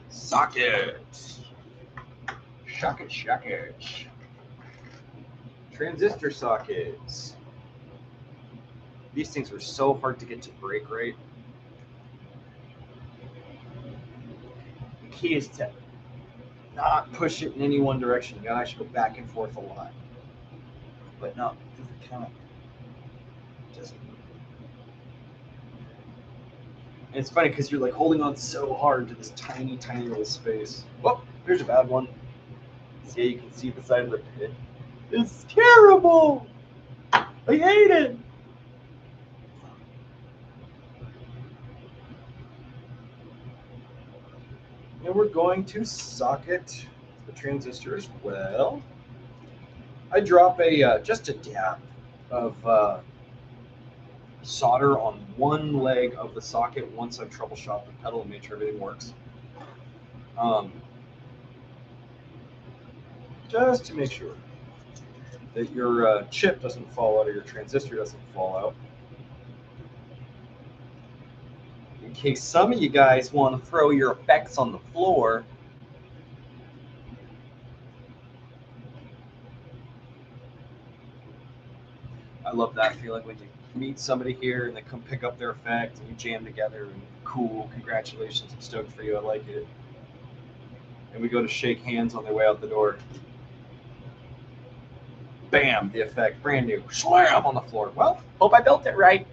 Socket. Socket. Transistor sockets. These things were so hard to get to break right. The key is to not push it in any one direction. You gotta actually go back and forth a lot. But no, it kind of just. And it's funny because you're like holding on so hard to this tiny, tiny little space. Oh, here's a bad one. See, you can see the side of the pit. It's terrible. I hate it. And we're going to socket the transistor as well. I drop just a dab of solder on one leg of the socket once I've troubleshot the pedal and made sure everything works. Just to make sure that your chip doesn't fall out or your transistor doesn't fall out. In case some of you guys want to throw your effects on the floor. I love that feeling when you meet somebody here and they come pick up their effect and you jam together and cool, congratulations, I'm stoked for you, I like it. And we go to shake hands on their way out the door. Bam, the effect, brand new, slam on the floor. Well, hope I built it right.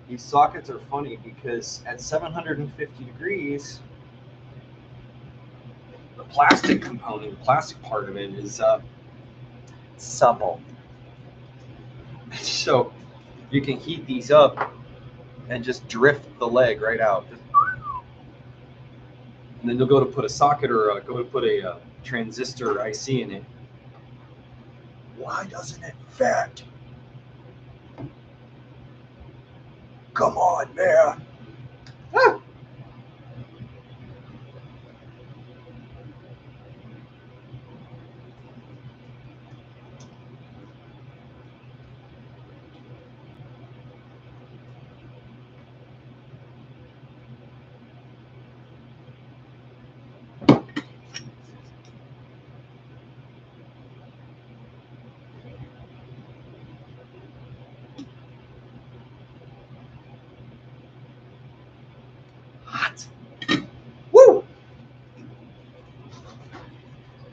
These sockets are funny because at 750 degrees, the plastic component, the plastic part of it is supple. So you can heat these up and just drift the leg right out. And then you'll go to put a socket or go to put a transistor IC in it. Why doesn't it fit? Come on, man. Ah.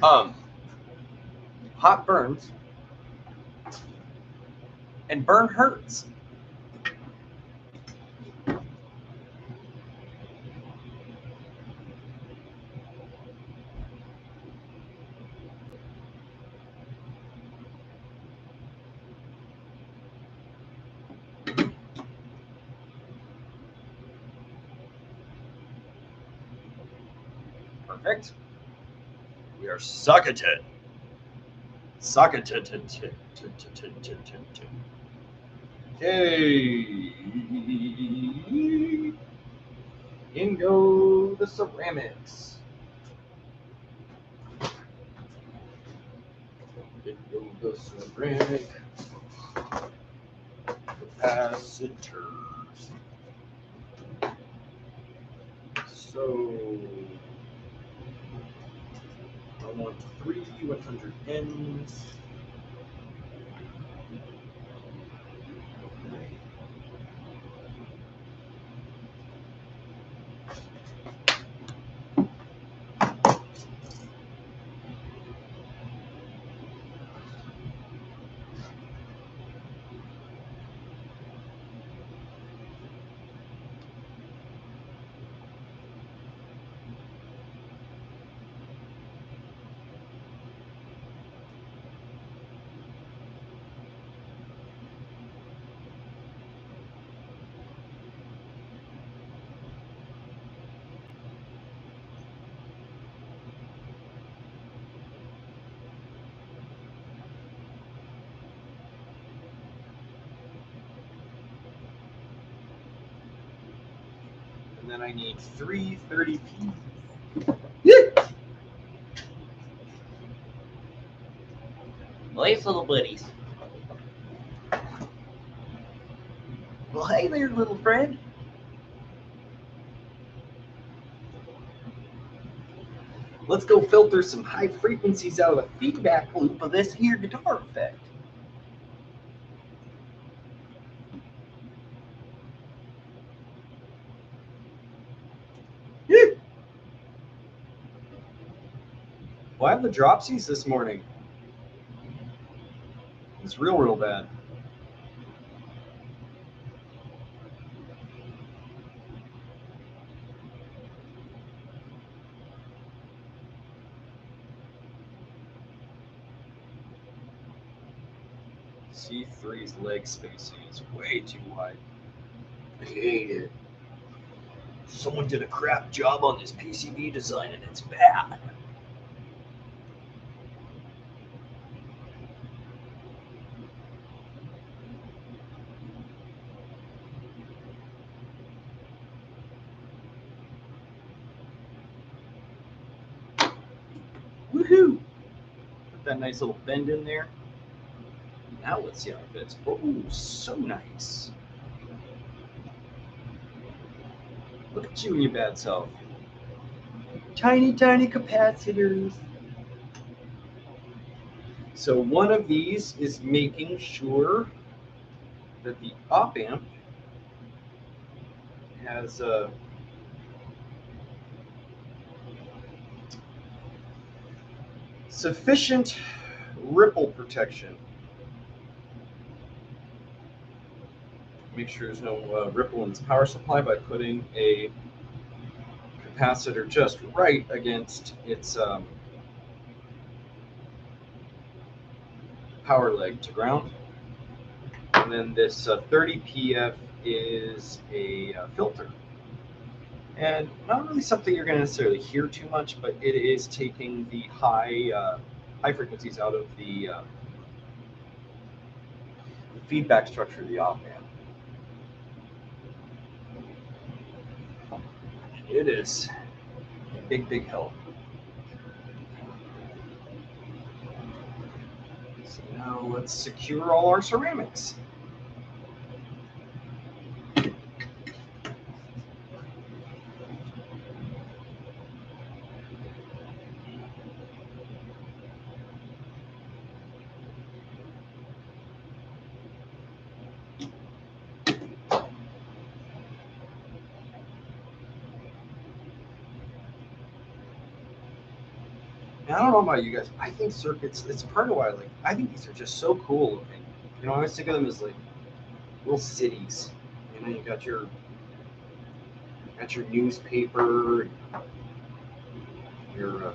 Hot burns, and burn hurts. Perfect. We are sucketed. Sucketed. Okay. In go the ceramics. In go the ceramic capacitors. So I want 3 100 Ns. And then I need 3 30p. Nice little buddies. Well, hey there, little friend. Let's go filter some high frequencies out of the feedback loop of this here guitar effect. Well, I have the dropsies this morning. It's real bad. C3's leg spacing is way too wide. I hate it. Someone did a crap job on this PCB design and it's bad. Woohoo! Put that nice little bend in there. Now let's see how it fits. Oh, so nice. Look at you and your bad self. Tiny, tiny capacitors. So one of these is making sure that the op amp has a sufficient ripple protection. Make sure there's no ripple in its power supply by putting a capacitor just right against its power leg to ground. And then this 30 PF is a filter. And not really something you're going to necessarily hear too much, but it is taking the high frequencies out of the feedback structure of the op amp. It is a big help. So now let's secure all our ceramics. And I don't know about you guys. I think circuits. It's part of why I think these are just so cool looking. You know, I always think of them as like little cities. You know, you got your newspaper, your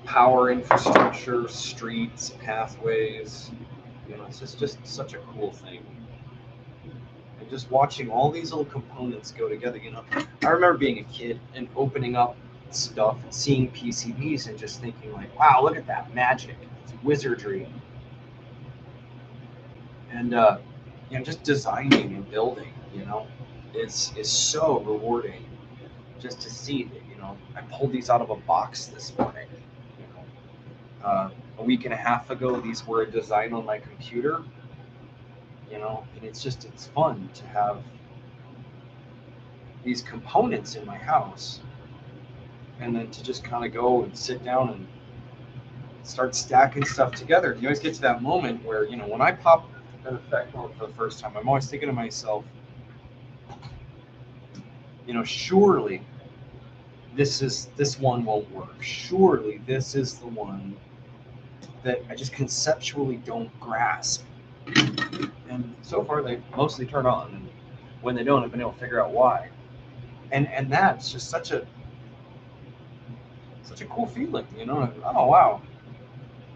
power infrastructure, streets, pathways. You know, it's just such a cool thing. And just watching all these little components go together. You know, I remember being a kid and opening up stuff, seeing PCBs, and just thinking like, "Wow, look at that magic! It's wizardry." And you know, just designing and building. You know, is so rewarding. Just to see that, you know, I pulled these out of a box this morning. You know, a week and a half ago, these were a design on my computer. You know, and it's fun to have these components in my house, and then to just kind of go and sit down and start stacking stuff together. You always get to that moment where, you know, when I pop an effect on for the first time, I'm always thinking to myself, you know, surely this one won't work. Surely this is the one that I just conceptually don't grasp. And so far, they mostly turn on. And when they don't, I've been able to figure out why. And that's just such a cool feeling, you know. Oh wow,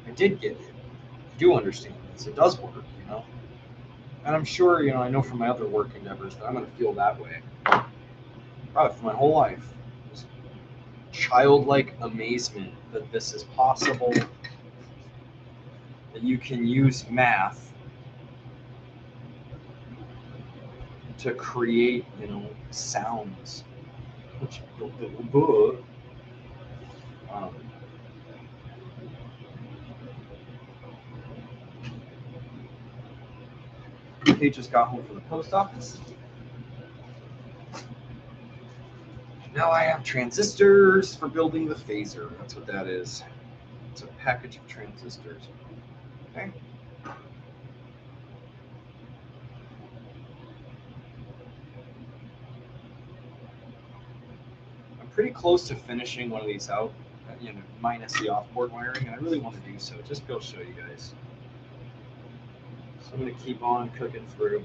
I did get it. I do understand this. It does work, you know. And I'm sure, you know, I know from my other work endeavors that I'm going to feel that way probably for my whole life. Just childlike amazement that this is possible. That you can use math to create, you know, sounds. He just got home from the post office. Now I have transistors for building the phaser. That's what that is. It's a package of transistors. Okay. I'm pretty close to finishing one of these out, you know, minus the off-board wiring, and I really want to do so. Just to be able to show you guys. So I'm going to keep on cooking through.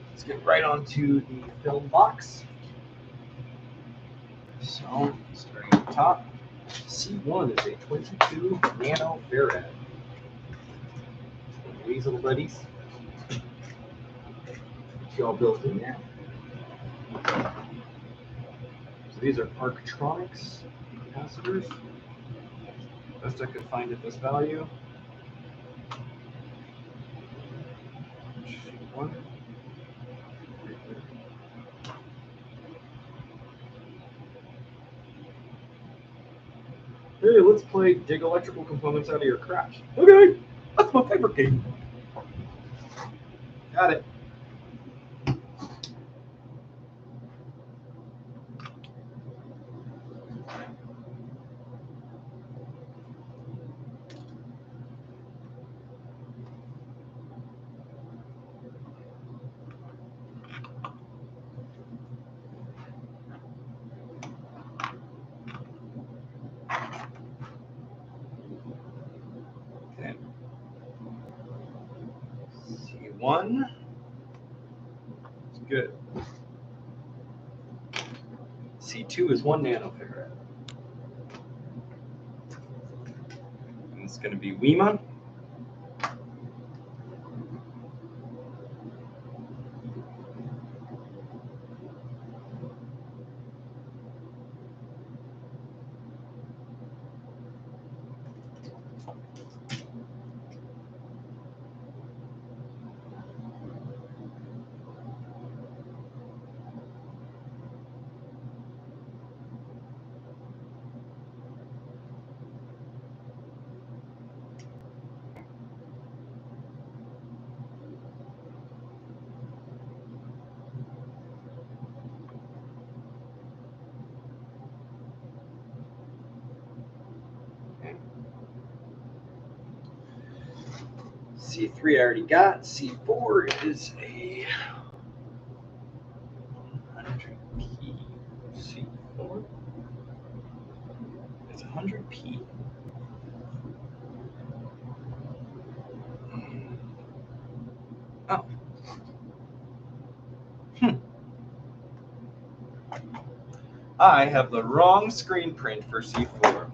Let's get right onto the film box. So, starting at the top, C1 is a 22 nanofarad. These little buddies. It's all built in there. So these are Arctronics capacitors. Best I could find at this value. C1. Hey, let's play dig electrical components out of your crotch. Okay, that's my favorite game. Got it. Okay. C1. It's good. C2 is 1 nanofarad. And it's going to be WEMA. C3 I already got. C4 is a 100p. C4 is 100p. Oh. I have the wrong screen print for C4.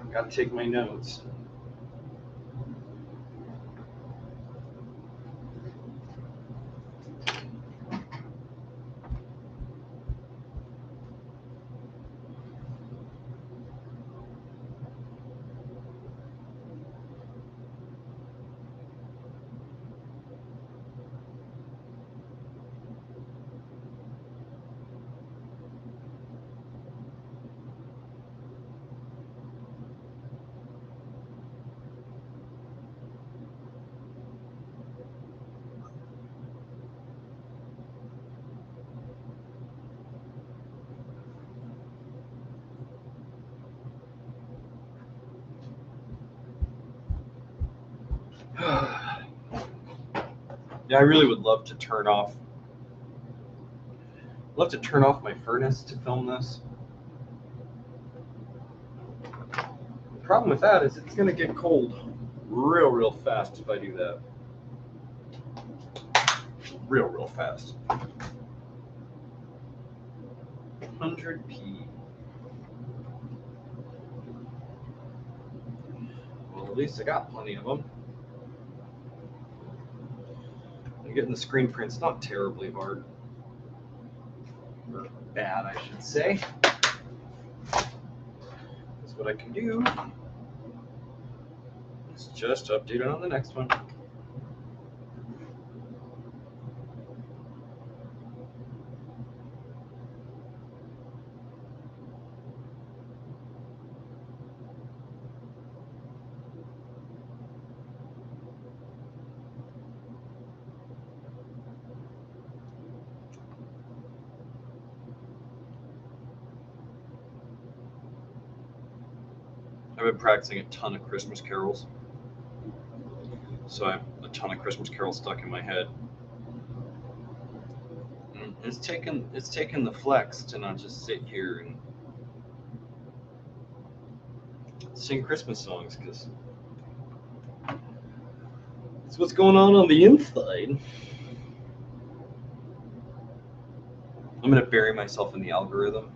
Gotta take my notes. Yeah, I really would love to turn off my furnace to film this. The problem with that is it's going to get cold real fast if I do that. Real fast. 100p. Well, at least I got plenty of them. And getting the screen print's not terribly hard. Or bad, I should say. That's what I can do. It's just update it on the next one. I've been practicing a ton of Christmas carols. So I have a ton of Christmas carols stuck in my head. And it's taken the flex to not just sit here and sing Christmas songs, because it's what's going on the inside. I'm going to bury myself in the algorithm,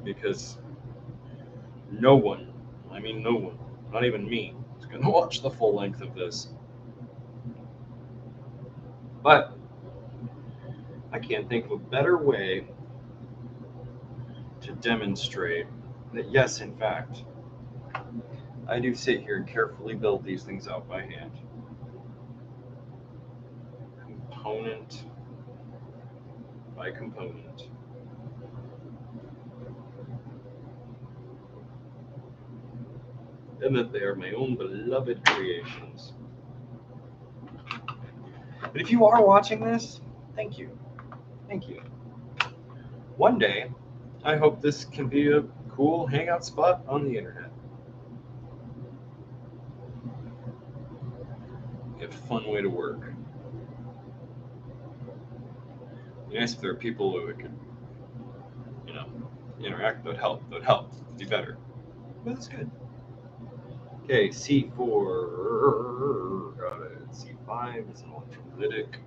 because no one, not even me, is going to watch the full length of this. But I can't think of a better way to demonstrate that, yes, in fact, I do sit here and carefully build these things out by hand. Component by component. And that they are my own beloved creations. But if you are watching this, thank you. Thank you. One day, I hope this can be a cool hangout spot on the internet. A fun way to work. It'd be nice if there were people who could, interact. That would help. It'd be better. But it's good. Okay, C4. Got it. C5 is an electrolytic.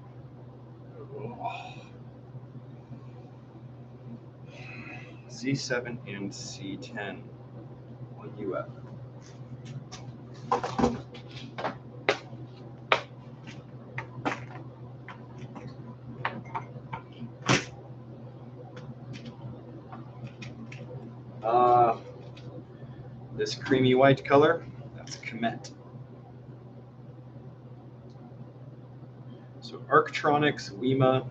Z7 and C10 on UF. This creamy white color, that's Comet. So Arctronics, Lima,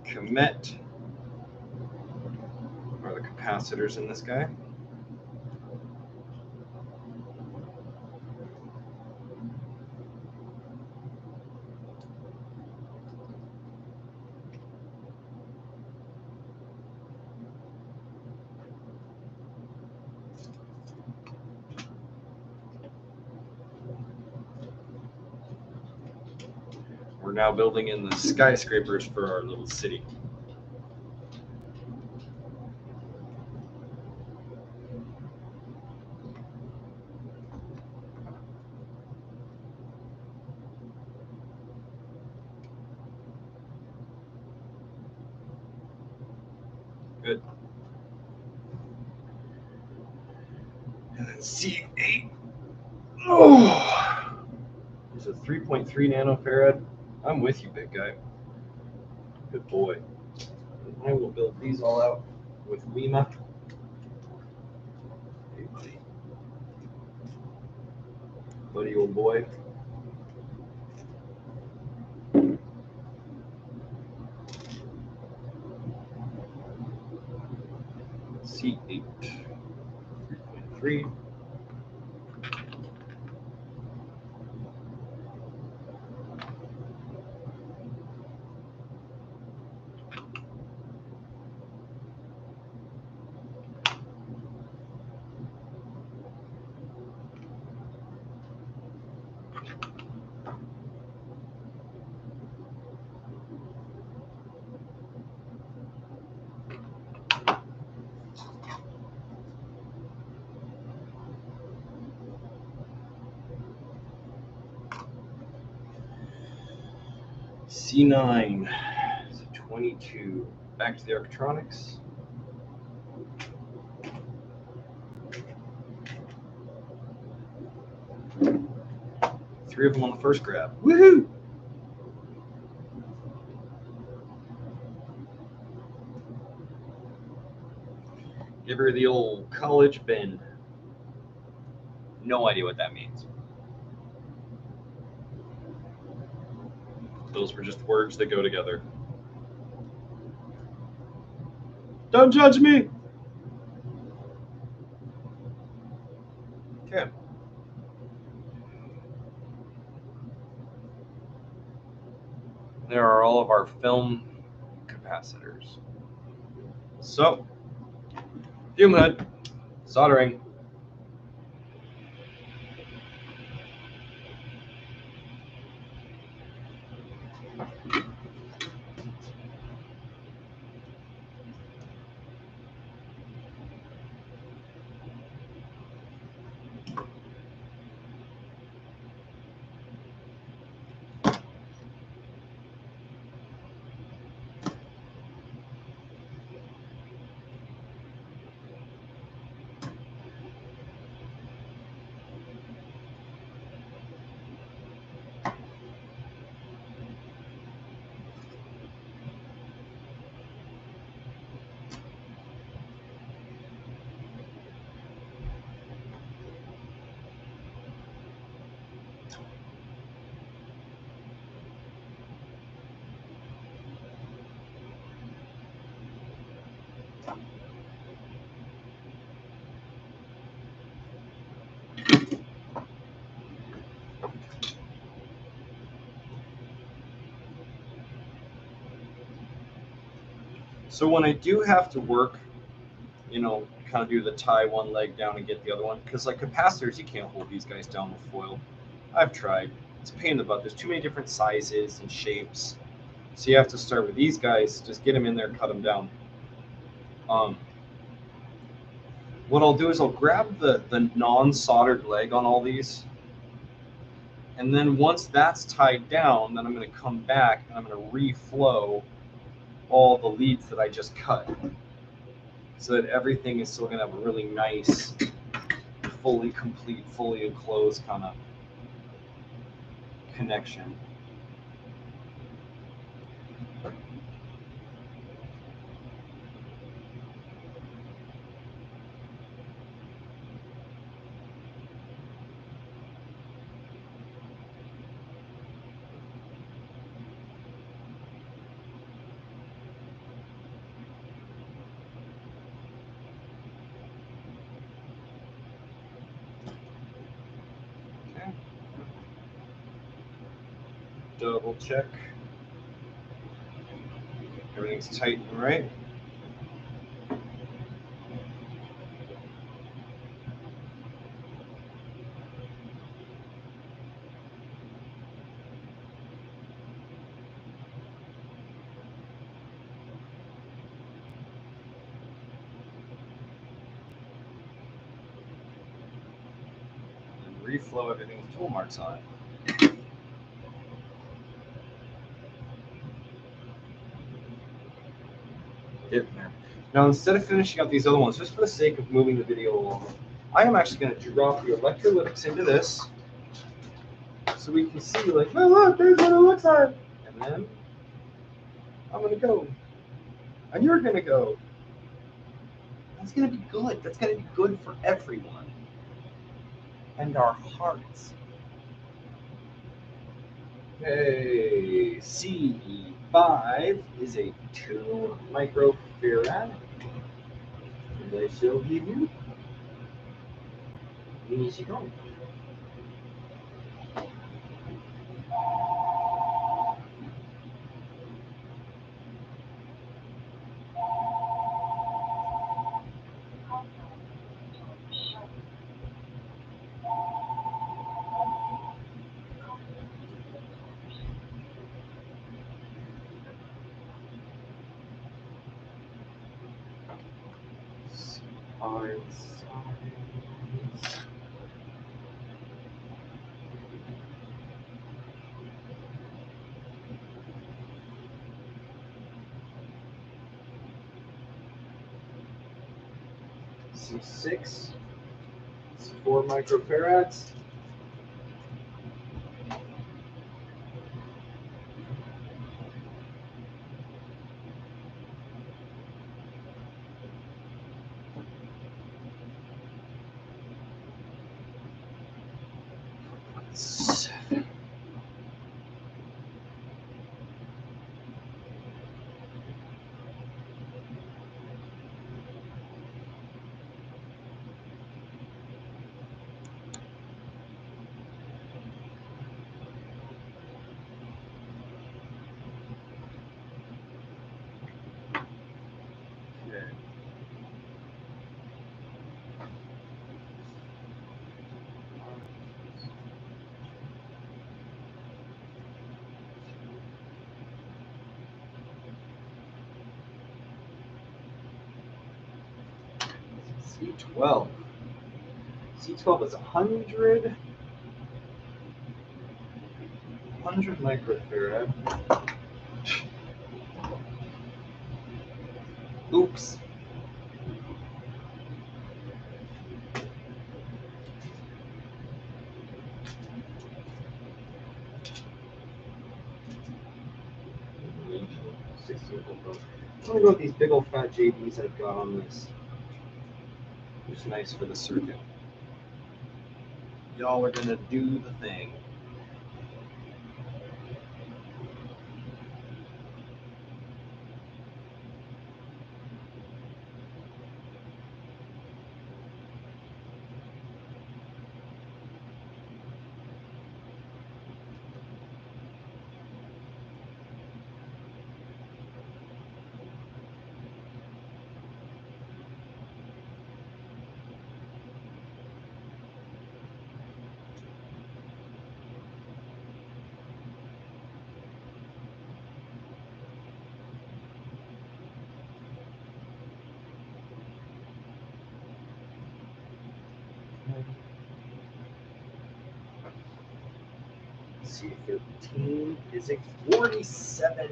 Comet are the capacitors in this guy. We're now building in the skyscrapers for our little city. Good. And then C8. Oh, it's a 3.3 nanofarad. I'm with you, big guy. Good boy. And I will build these all out with Lima. Hey, buddy. Buddy, old boy. C8. 3.3. C9, so 22. Back to the Arctronics. Three of them on the first grab. Woohoo! Give her the old college bend. No idea what that means. Those were just words that go together. Don't judge me! Okay. There are all of our film capacitors. So, fume hood, soldering. So when I do have to work, you know, kind of do the tie one leg down and get the other one, because like capacitors, you can't hold these guys down with foil. I've tried. It's a pain in the butt. There's too many different sizes and shapes. So you have to start with these guys, just get them in there, cut them down. What I'll do is I'll grab the non-soldered leg on all these, And then once that's tied down, then I'm going to come back and I'm going to reflow all the leads that I just cut, so that everything is still going to have a really nice, fully complete, fully enclosed kind of connection. Okay. Double check. Everything's tight and right. And reflow everything with tool marks on it. Getting there. Now, instead of finishing up these other ones, just for the sake of moving the video along, I am actually going to drop the electrolytics into this, so we can see, like, oh look, there's what it looks like. And then I'm going to go. And you're going to go. That's going to be good. That's going to be good for everyone. And our hearts. Okay, CE5 is a 2 microfarad. And I shall give you. Easy going. C6, it's 4 microfarads. Seven. Okay. C12. C12 is 100 microfarad. Oops. I'm gonna go with these big old fat JBs I've got on this. Just nice for the circuit. Y'all are gonna do the thing. C13 is a 47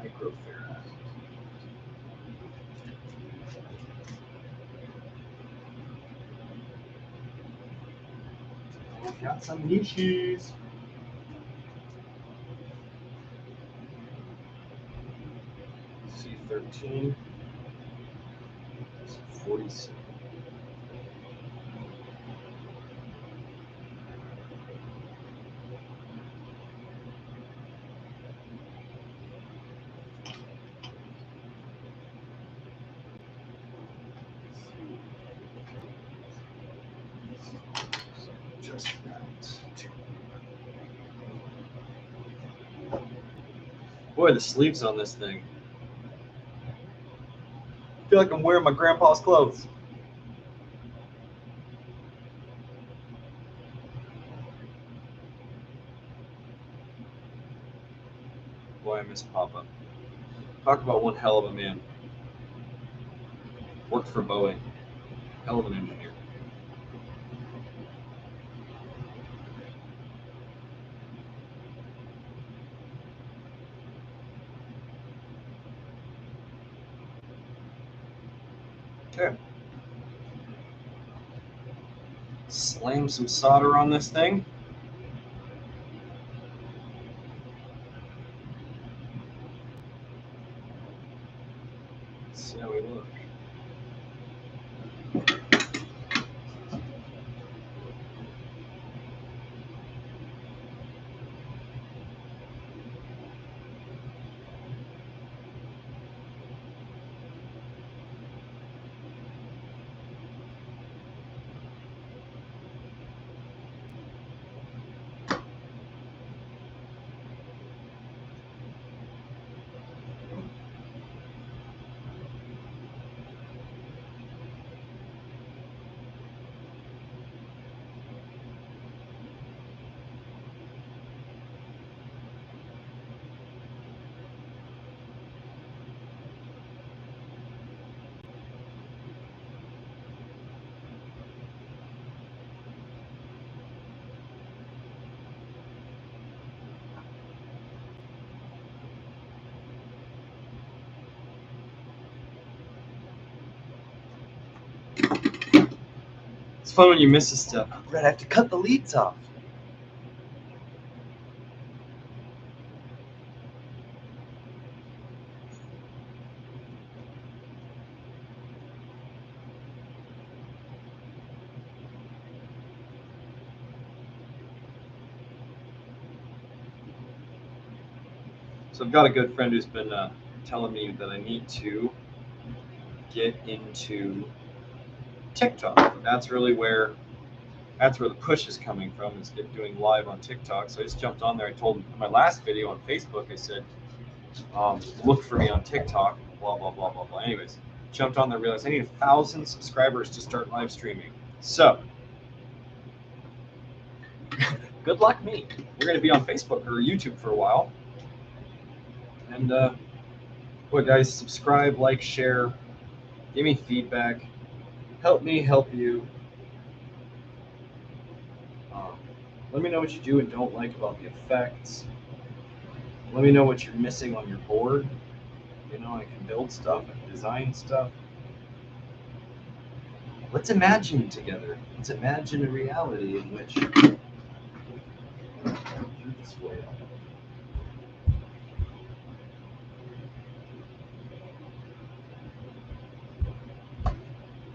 microfarad. We've got some niches. C13 is 47. Just that. Boy, the sleeves on this thing. I feel like I'm wearing my grandpa's clothes. Boy, I miss Papa. Talk about one hell of a man. Worked for Boeing. Hell of an engineer. Okay. Slam some solder on this thing. See how we look. It's fun when you miss a step. Red, I have to cut the leads off. So I've got a good friend who's been telling me that I need to get into TikTok. That's really where the push is coming from, is doing live on TikTok. So I just jumped on there. I told him in my last video on Facebook, I said, look for me on TikTok, blah, blah, blah, blah, blah. Anyways, jumped on there, realized I need 1,000 subscribers to start live streaming. So, good luck me. We're going to be on Facebook or YouTube for a while. And, boy, guys, subscribe, like, share, give me feedback, help me help you. Let me know what you do and don't like about the effects. Let me know what you're missing on your board. You know, I can build stuff, I can design stuff. Let's imagine together. Let's imagine a reality in which this way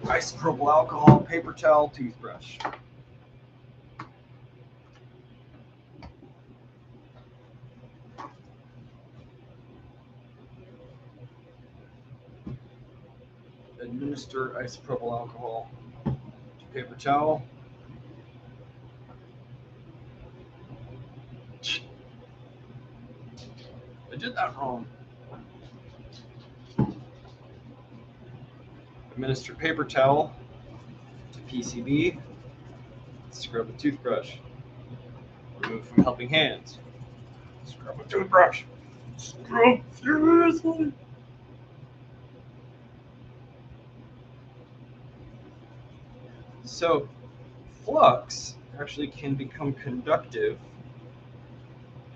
isopropyl alcohol, paper towel, toothbrush. Administer isopropyl alcohol to paper towel. I did that wrong. Administer paper towel to PCB. Scrub with toothbrush. Remove from helping hands. Scrub with toothbrush. Scrub furiously. So, flux actually can become conductive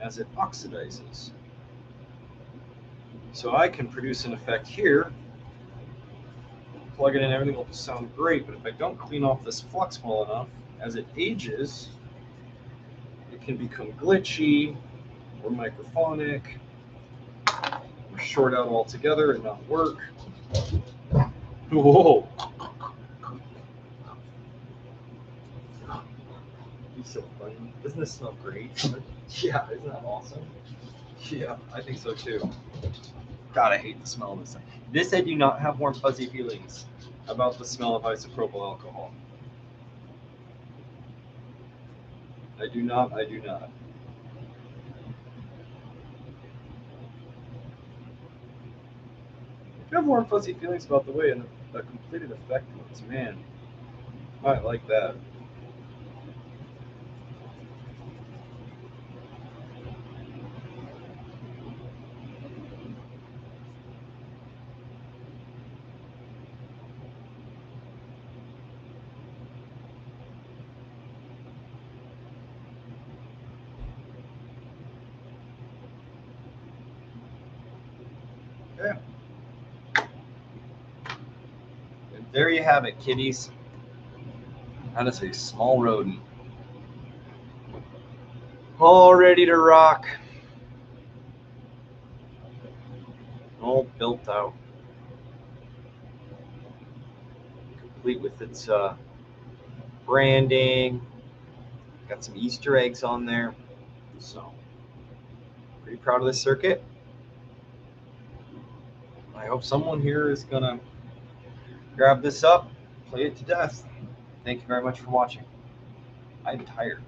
as it oxidizes. So I can produce an effect here, plug it in, everything will sound great, but if I don't clean off this flux well enough, as it ages, it can become glitchy or microphonic or short out altogether and not work. Whoa! You're so funny. Doesn't this smell great? Yeah, isn't that awesome? Yeah, I think so too. God, I hate the smell of this thing. This I do not have warm fuzzy feelings. About the smell of isopropyl alcohol. I do not. I have warm fuzzy feelings about the way and the completed effect looks. Man, might like that. Okay. And there you have it, kiddies. That is a small rodent. All ready to rock. All built out. Complete with its branding. Got some Easter eggs on there. So, pretty proud of this circuit. I hope someone here is going to grab this up, play it to death. Thank you very much for watching. I'm tired.